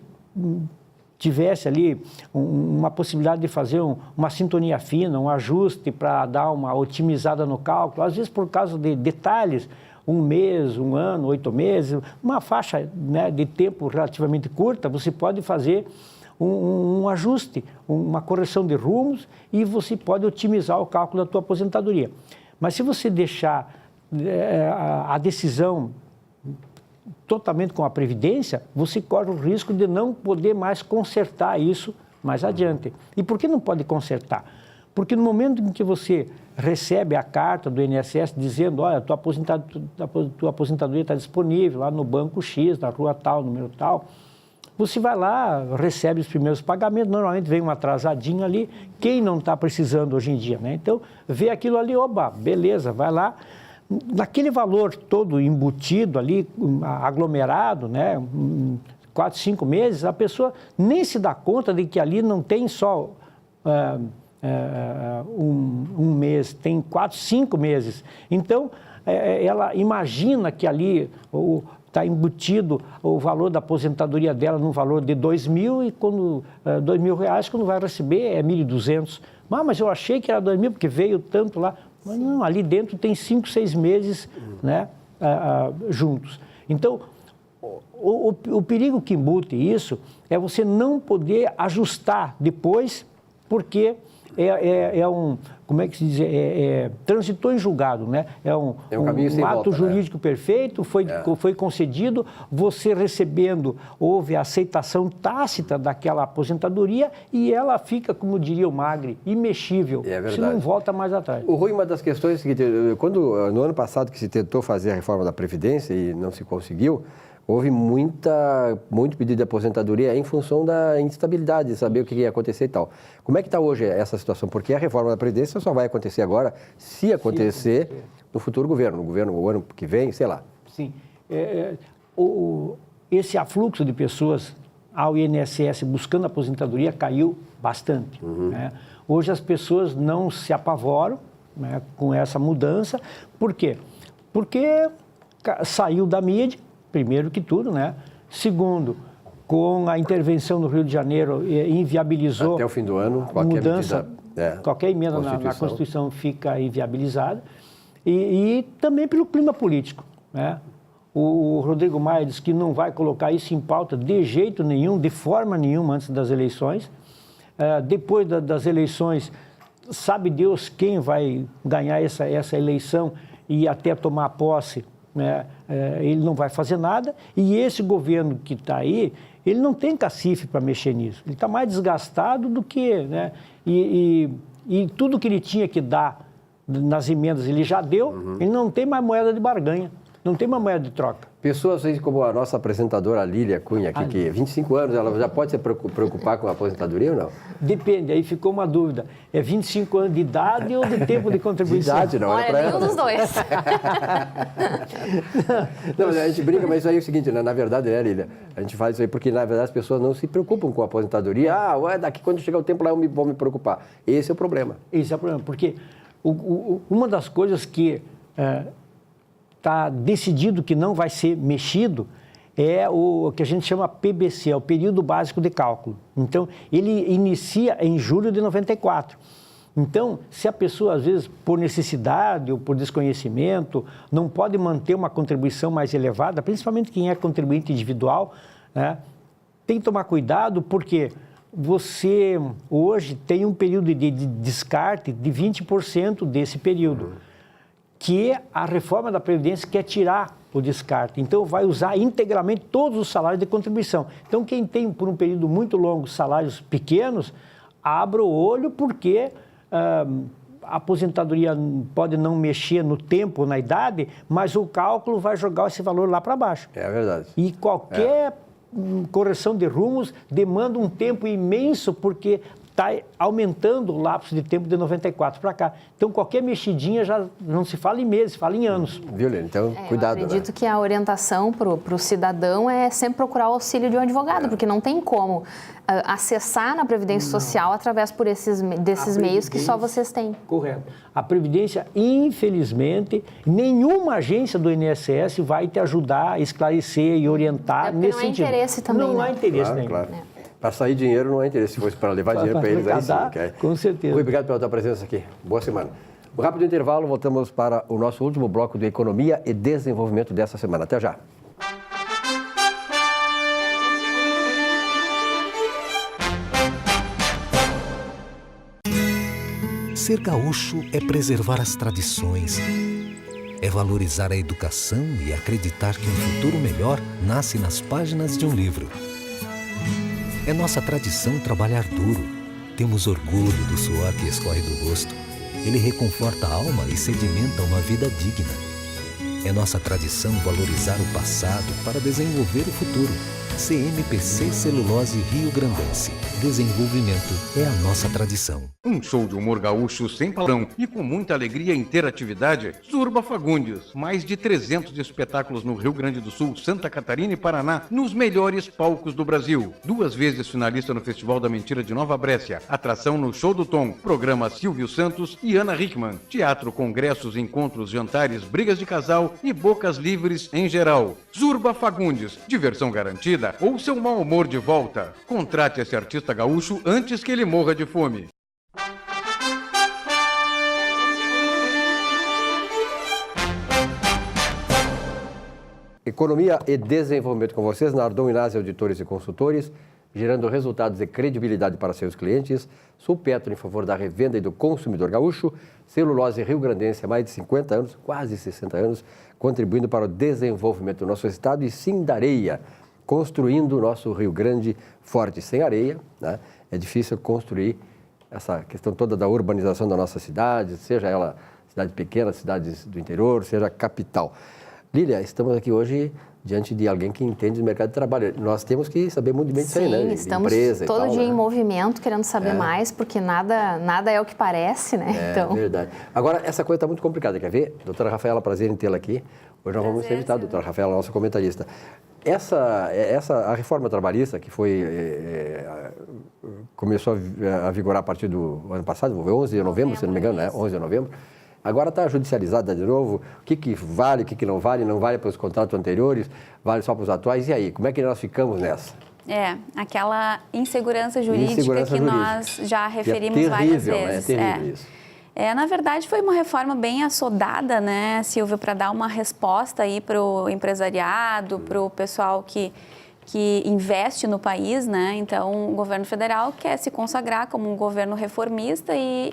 tivesse ali uma possibilidade de fazer uma sintonia fina, um ajuste para dar uma otimizada no cálculo, às vezes por causa de detalhes, 1 mês, 1 ano, 8 meses, uma faixa, né, de tempo relativamente curta, você pode fazer um ajuste, uma correção de rumos e você pode otimizar o cálculo da tua aposentadoria. Mas se você deixar a decisão totalmente com a Previdência, você corre o risco de não poder mais consertar isso mais adiante. E por que não pode consertar? Porque no momento em que você recebe a carta do INSS dizendo, olha, tua aposentadoria está disponível lá no banco X, na rua tal, número tal, você vai lá, recebe os primeiros pagamentos, normalmente vem um atrasadinho ali, quem não está precisando hoje em dia, né? Então, vê aquilo ali, oba, beleza, vai lá, naquele valor todo embutido ali, aglomerado, né, 4, 5 meses, a pessoa nem se dá conta de que ali não tem só um mês, tem 4, 5 meses. Então, ela imagina que ali está embutido o valor da aposentadoria dela num valor de 2 mil e quando R$2.000, quando vai receber é 1.200. Mas eu achei que era 2 mil porque veio tanto lá. Mas não, ali dentro tem 5, 6 meses, né, juntos. Então, o perigo que embute isso é você não poder ajustar depois, porque como é que se diz, transitou em julgado, né? É um ato jurídico, né, perfeito, foi concedido, você recebendo, houve a aceitação tácita daquela aposentadoria e ela fica, como diria o Magri, imexível, se não volta mais atrás. O Rui, uma das questões é a seguinte, no ano passado que se tentou fazer a reforma da Previdência e não se conseguiu, houve muito pedido de aposentadoria em função da instabilidade, de saber o que ia acontecer e tal. Como é que está hoje essa situação? Porque a reforma da Previdência só vai acontecer agora, se acontecer no futuro governo, o ano que vem, sei lá. Sim. Esse afluxo de pessoas ao INSS buscando aposentadoria caiu bastante. Né? Hoje as pessoas não se apavoram, né, com essa mudança. Por quê? Porque saiu da mídia, primeiro que tudo, né? Segundo, com a intervenção no Rio de Janeiro, inviabilizou... Até o fim do ano, qualquer emenda na Constituição fica inviabilizada. E também pelo clima político, né? O Rodrigo Maia disse que não vai colocar isso em pauta de jeito nenhum, de forma nenhuma, antes das eleições. Depois das eleições, sabe Deus quem vai ganhar essa eleição e até tomar posse, né? Ele não vai fazer nada, e esse governo que está aí, ele não tem cacife para mexer nisso. Ele está mais desgastado do que... Né? E tudo que ele tinha que dar nas emendas ele já deu, ele não tem mais moeda de barganha, não tem mais moeda de troca. Pessoas como a nossa apresentadora Lília Cunha, aqui, que 25 anos, ela já pode se preocupar com a aposentadoria ou não? Depende, aí ficou uma dúvida. É 25 anos de idade ou de tempo de contribuição? De idade, não. Olha, nenhum dos dois. Não, a gente brinca, mas isso aí é o seguinte, né? Na verdade, né, Lília? A gente faz isso aí porque, na verdade, as pessoas não se preocupam com a aposentadoria. Daqui quando chegar o tempo lá eu vou me preocupar. Esse é o problema. Esse é o problema, porque uma das coisas que... está decidido que não vai ser mexido, é o que a gente chama PBC, é o período básico de cálculo. Então, ele inicia em julho de 94. Então, se a pessoa, às vezes, por necessidade ou por desconhecimento, não pode manter uma contribuição mais elevada, principalmente quem é contribuinte individual, né, tem que tomar cuidado, porque você hoje tem um período de descarte de 20% desse período, que a reforma da Previdência quer tirar o descarte. Então, vai usar integralmente todos os salários de contribuição. Então, quem tem, por um período muito longo, salários pequenos, abra o olho, porque a aposentadoria pode não mexer no tempo, na idade, mas o cálculo vai jogar esse valor lá para baixo. É verdade. E qualquer correção de rumos demanda um tempo imenso, porque está aumentando o lapso de tempo de 94 para cá. Então, qualquer mexidinha já não se fala em meses, se fala em anos. Viu, Lene? Então, cuidado. Eu acredito que a orientação para o cidadão é sempre procurar o auxílio de um advogado, porque não tem como acessar na Previdência Social através desses meios que só vocês têm. Correto. A Previdência, infelizmente, nenhuma agência do INSS vai te ajudar a esclarecer e orientar nesse sentido. Não há interesse também. Não há interesse nenhum. Claro. Para sair dinheiro não há interesse. Se fosse para levar dinheiro para eles, aí sim. Com certeza. Rui, obrigado pela tua presença aqui. Boa semana. Um rápido intervalo, voltamos para o nosso último bloco de Economia e Desenvolvimento dessa semana. Até já. Ser gaúcho é preservar as tradições, é valorizar a educação e acreditar que um futuro melhor nasce nas páginas de um livro. É nossa tradição trabalhar duro. Temos orgulho do suor que escorre do rosto. Ele reconforta a alma e sedimenta uma vida digna. É nossa tradição valorizar o passado para desenvolver o futuro. CMPC Celulose Rio Grandense. Desenvolvimento é a nossa tradição. Um show de humor gaúcho sem palavrão e com muita alegria e interatividade. Zurba Fagundes. Mais de 300 espetáculos no Rio Grande do Sul, Santa Catarina e Paraná, nos melhores palcos do Brasil. 2 vezes finalista no Festival da Mentira de Nova Brécia. Atração no Show do Tom. Programa Silvio Santos e Ana Hickman. Teatro, congressos, encontros, jantares, brigas de casal e bocas livres em geral. Zurba Fagundes. Diversão garantida ou seu mau humor de volta. Contrate esse artista gaúcho antes que ele morra de fome. Economia e Desenvolvimento com vocês, Nardon Inácio Auditores e Consultores, gerando resultados e credibilidade para seus clientes. Sulpetro em favor da revenda e do consumidor gaúcho. Celulose Rio Grandense há mais de 50 anos, quase 60 anos, contribuindo para o desenvolvimento do nosso estado. E Sindareia, construindo o nosso Rio Grande forte. Sem areia, né, é difícil construir essa questão toda da urbanização da nossa cidade, seja ela cidade pequena, cidades do interior, seja capital. Lília, estamos aqui hoje diante de alguém que entende do mercado de trabalho. Nós temos que saber muito bem disso aí, né? Estamos todo dia em movimento, querendo saber mais, porque nada é o que parece, né? É verdade. Agora, essa coisa está muito complicada, quer ver? Doutora Rafaela, prazer em tê-la aqui. Hoje nós vamos entrevistar a doutora Rafaela, nossa comentarista. A reforma trabalhista, que começou a vigorar a partir do ano passado, 11 de novembro, se não me engano, né? 11 de novembro. Agora está judicializada de novo, o que vale, o que não vale para os contratos anteriores, vale só para os atuais, e aí, como é que nós ficamos nessa? Aquela insegurança jurídica que nós já referimos várias vezes. É terrível isso. Na verdade, foi uma reforma bem assodada, né, Silvio, para dar uma resposta aí para o empresariado, para o pessoal que investe no país, né? Então, o governo federal quer se consagrar como um governo reformista e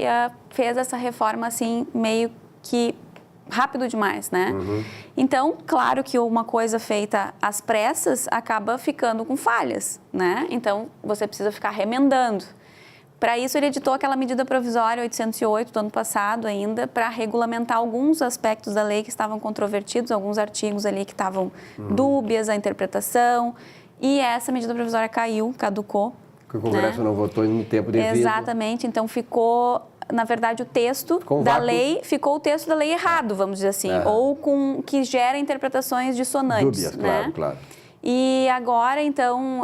fez essa reforma, assim, meio que rápido demais, né? Então, claro que uma coisa feita às pressas acaba ficando com falhas, né? Então, você precisa ficar remendando. Para isso, ele editou aquela medida provisória 808 do ano passado ainda, para regulamentar alguns aspectos da lei que estavam controvertidos, alguns artigos ali que estavam dúbias, a interpretação, e essa medida provisória caducou. Que o Congresso não votou no tempo devido. Exatamente, então ficou, na verdade, o texto da lei, ficou o texto da lei errado, vamos dizer assim, ou que gera interpretações dissonantes. Dúbias, né? claro. E agora, então,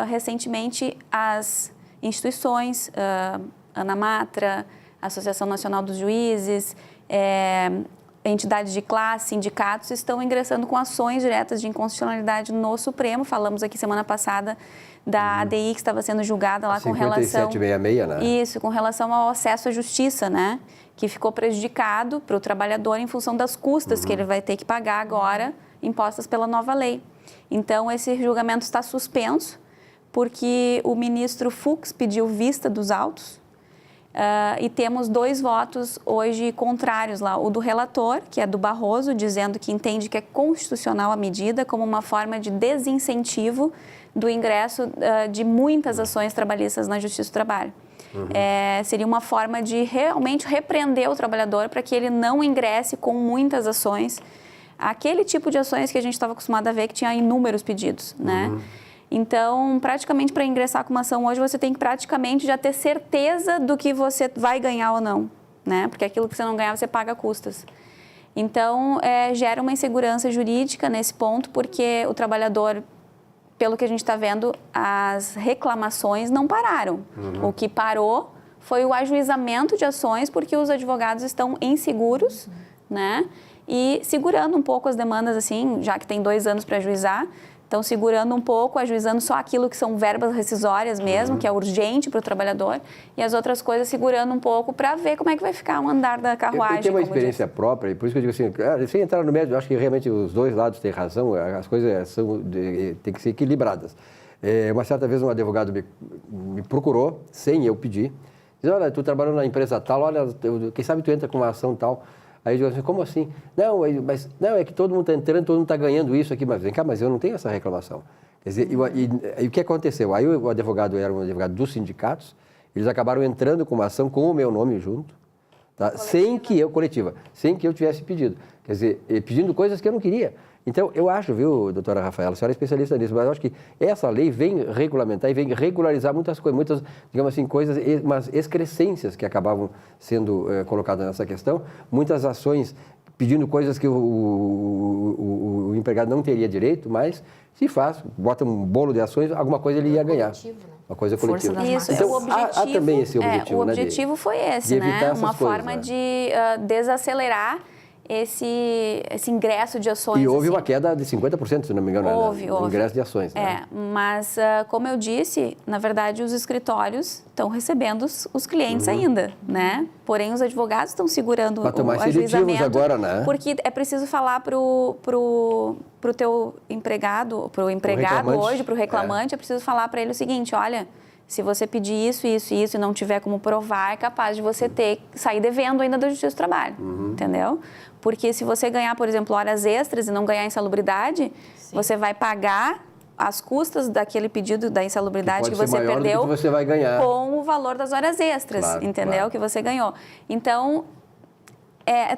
recentemente, as instituições, ANAMATRA, Associação Nacional dos Juízes, entidades de classe, sindicatos, estão ingressando com ações diretas de inconstitucionalidade no Supremo. Falamos aqui semana passada da ADI que estava sendo julgada lá com relação... 5766, né? Isso, com relação ao acesso à justiça, né? Que ficou prejudicado para o trabalhador em função das custas que ele vai ter que pagar agora, impostas pela nova lei. Então, esse julgamento está suspenso, porque o ministro Fux pediu vista dos autos. e temos 2 votos hoje contrários lá. O do relator, que é do Barroso, dizendo que entende que é constitucional a medida como uma forma de desincentivo do ingresso de muitas ações trabalhistas na Justiça do Trabalho. Seria uma forma de realmente repreender o trabalhador para que ele não ingresse com muitas ações, aquele tipo de ações que a gente estava acostumado a ver que tinha inúmeros pedidos, né? Então, praticamente para ingressar com uma ação hoje, você tem que praticamente já ter certeza do que você vai ganhar ou não, né? Porque aquilo que você não ganhar, você paga custas. Então, gera uma insegurança jurídica nesse ponto, porque o trabalhador, pelo que a gente está vendo, as reclamações não pararam. O que parou foi o ajuizamento de ações, porque os advogados estão inseguros, né? E segurando um pouco as demandas, assim, já que tem 2 anos para ajuizar, estão segurando um pouco, ajuizando só aquilo que são verbas rescisórias mesmo, que é urgente para o trabalhador, e as outras coisas segurando um pouco para ver como é que vai ficar o andar da carruagem. Eu tenho uma experiência própria, e por isso que eu digo assim, sem entrar no médio, eu acho que realmente os 2 lados têm razão, as coisas têm que ser equilibradas. Uma certa vez um advogado me procurou, sem eu pedir, diz, olha, tu trabalhando na empresa tal, olha, quem sabe tu entra com uma ação tal. Aí eu digo assim, como assim? Não, é que todo mundo está entrando, todo mundo está ganhando isso aqui, mas vem cá, mas eu não tenho essa reclamação. Quer dizer, e o que aconteceu? Aí o advogado era um advogado dos sindicatos, eles acabaram entrando com uma ação com o meu nome junto, tá? sem que eu tivesse pedido. Quer dizer, pedindo coisas que eu não queria. Então, eu acho, viu, doutora Rafaela, a senhora é especialista nisso, mas eu acho que essa lei vem regulamentar e vem regularizar muitas coisas, muitas, digamos assim, coisas, umas excrescências que acabavam sendo colocadas nessa questão, muitas ações pedindo coisas que o empregado não teria direito, mas se faz, bota um bolo de ações, alguma coisa ele ia ganhar. Uma coisa coletiva. Isso, então, o objetivo, há também esse objetivo, o objetivo foi esse, né? Uma forma de desacelerar esse ingresso de ações. E houve uma queda de 50%, se não me engano, no ingresso de ações. Né? Mas, como eu disse, na verdade, os escritórios estão recebendo os clientes ainda, né? Porém, os advogados estão segurando o ajuizamento. Agora, né? Porque é preciso falar para o teu empregado, para o empregado hoje, para o reclamante, é preciso falar para ele o seguinte, olha, se você pedir isso e não tiver como provar, é capaz de você sair devendo ainda da Justiça do Trabalho, entendeu? Porque se você ganhar, por exemplo, horas extras e não ganhar insalubridade, você vai pagar as custas daquele pedido da insalubridade que você perdeu que você vai ganhar. Com o valor das horas extras, entendeu? Que você ganhou. Então,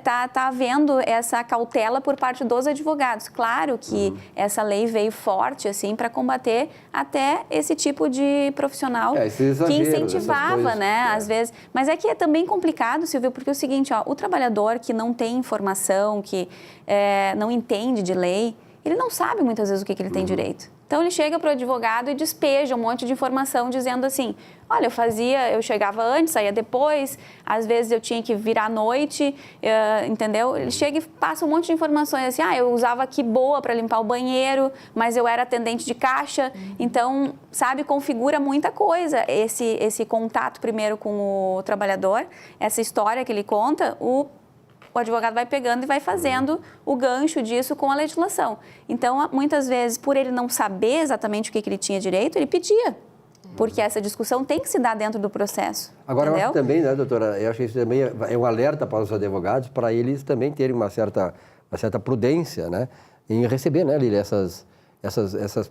tá havendo essa cautela por parte dos advogados. Claro que essa lei veio forte assim para combater até esse tipo de profissional que incentivava, né? Às vezes, mas é que é também complicado, Silvio, porque é o seguinte, o trabalhador que não tem informação, que não entende de lei, ele não sabe muitas vezes o que ele tem direito. Então, ele chega para o advogado e despeja um monte de informação dizendo assim, olha, eu chegava antes, saía depois, às vezes eu tinha que virar à noite, entendeu? Ele chega e passa um monte de informações assim, eu usava que boa para limpar o banheiro, mas eu era atendente de caixa. Então, sabe, configura muita coisa esse contato primeiro com o trabalhador, essa história que ele conta, o advogado vai pegando e vai fazendo o gancho disso com a legislação. Então, muitas vezes, por ele não saber exatamente o que ele tinha direito, ele pedia. Porque essa discussão tem que se dar dentro do processo. Agora, eu acho também, né, doutora, eu acho que isso também é um alerta para os advogados, para eles também terem uma certa prudência, né, em receber, né, Lília, essas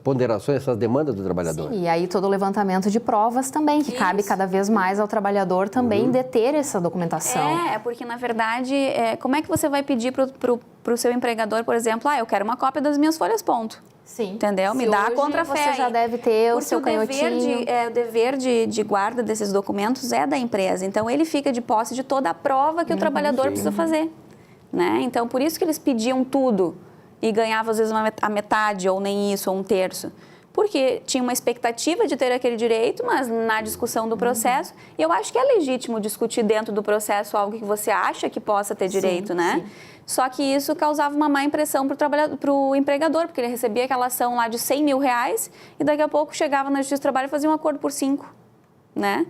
ponderações, essas demandas do trabalhador. Sim, e aí todo o levantamento de provas também, que cabe cada vez mais ao trabalhador também deter essa documentação. Porque na verdade, como é que você vai pedir para o seu empregador, por exemplo, eu quero uma cópia das minhas folhas, ponto. Sim. Entendeu? Me dá a contrafé. Você já deve ter o seu canhotinho. O dever de guarda desses documentos é da empresa. Então, ele fica de posse de toda a prova que o trabalhador precisa fazer. Né? Então, por isso que eles pediam tudo e ganhavam, às vezes, a metade, ou nem isso, ou um terço. Porque tinha uma expectativa de ter aquele direito, mas na discussão do processo, e eu acho que é legítimo discutir dentro do processo algo que você acha que possa ter direito, né? Sim. Só que isso causava uma má impressão para o empregador, porque ele recebia aquela ação lá de R$100 mil e daqui a pouco chegava na Justiça do Trabalho e fazia um acordo por 5, né?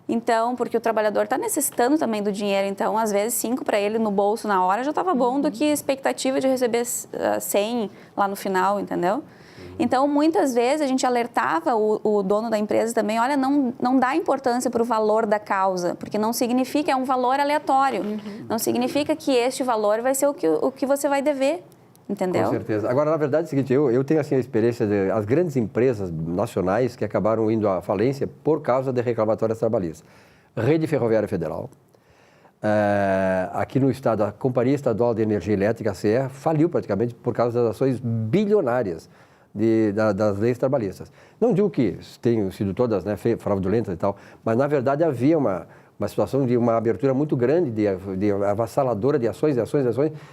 Então, porque o trabalhador está necessitando também do dinheiro, então, às vezes, 5 para ele no bolso na hora já estava bom do que a expectativa de receber 100 lá no final, entendeu? Então, muitas vezes, a gente alertava o dono da empresa também, olha, não dá importância para o valor da causa, porque não significa, é um valor aleatório. Não significa que este valor vai ser o que você vai dever, entendeu? Com certeza. Agora, na verdade, é o seguinte, eu tenho assim, a experiência das grandes empresas nacionais que acabaram indo à falência por causa de reclamatórias trabalhistas. Rede Ferroviária Federal, aqui no estado, a Companhia Estadual de Energia Elétrica, a CE, faliu praticamente por causa das ações bilionárias das leis trabalhistas. Não digo que tenham sido todas, né, fraudulentas e tal, mas na verdade havia uma situação de uma abertura muito grande, de avassaladora de ações,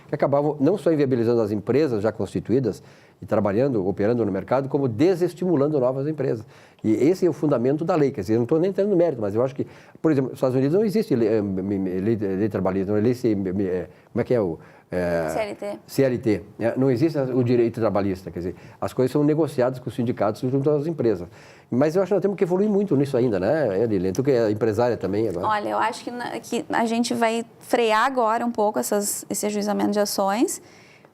que acabavam não só inviabilizando as empresas já constituídas e trabalhando, operando no mercado, como desestimulando novas empresas. E esse é o fundamento da lei, quer dizer, eu não estou nem entrando no mérito, mas eu acho que, por exemplo, nos Estados Unidos não existe lei trabalhista, não existe, como é que é o... CLT. Não existe o direito trabalhista, quer dizer, as coisas são negociadas com os sindicatos junto às empresas. Mas eu acho que nós temos que evoluir muito nisso ainda, né, Lilian? Tu que é empresária também agora. Olha, eu acho que a gente vai frear agora um pouco esse ajuizamento de ações,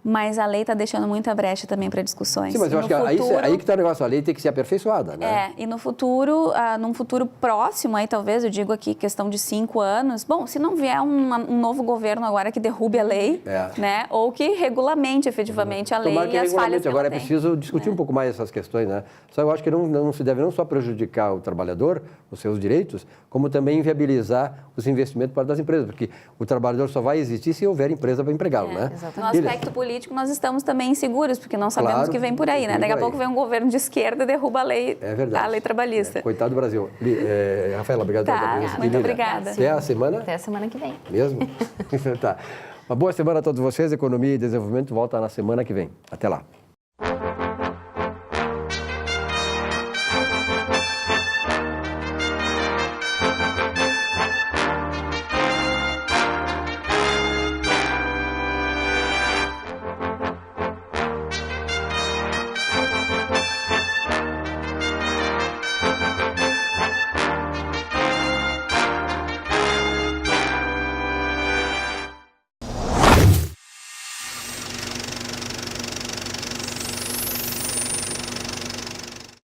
mas a lei está deixando muita brecha também para discussões. Sim, mas eu acho que aí que está o negócio, a lei tem que ser aperfeiçoada, né? E no futuro, num futuro próximo, aí talvez, eu digo aqui, questão de 5 anos, bom, se não vier um novo governo agora que derrube a lei, né, ou que regulamente efetivamente a lei e as falhas que agora ela é preciso discutir um pouco mais essas questões, né? Só eu acho que não se deve não só prejudicar o trabalhador, os seus direitos, como também inviabilizar os investimentos das empresas, porque o trabalhador só vai existir se houver empresa para empregá-lo, né? Exatamente. No aspecto político, nós estamos também inseguros, porque não sabemos o que vem por aí, né? Daqui a pouco vem um governo de esquerda e derruba a lei, a lei trabalhista. Coitado do Brasil. Rafaela, obrigado pela presença. Muito obrigada. Até a semana? Até a semana que vem. Mesmo? Tá. Uma boa semana a todos vocês. Economia e Desenvolvimento volta na semana que vem. Até lá.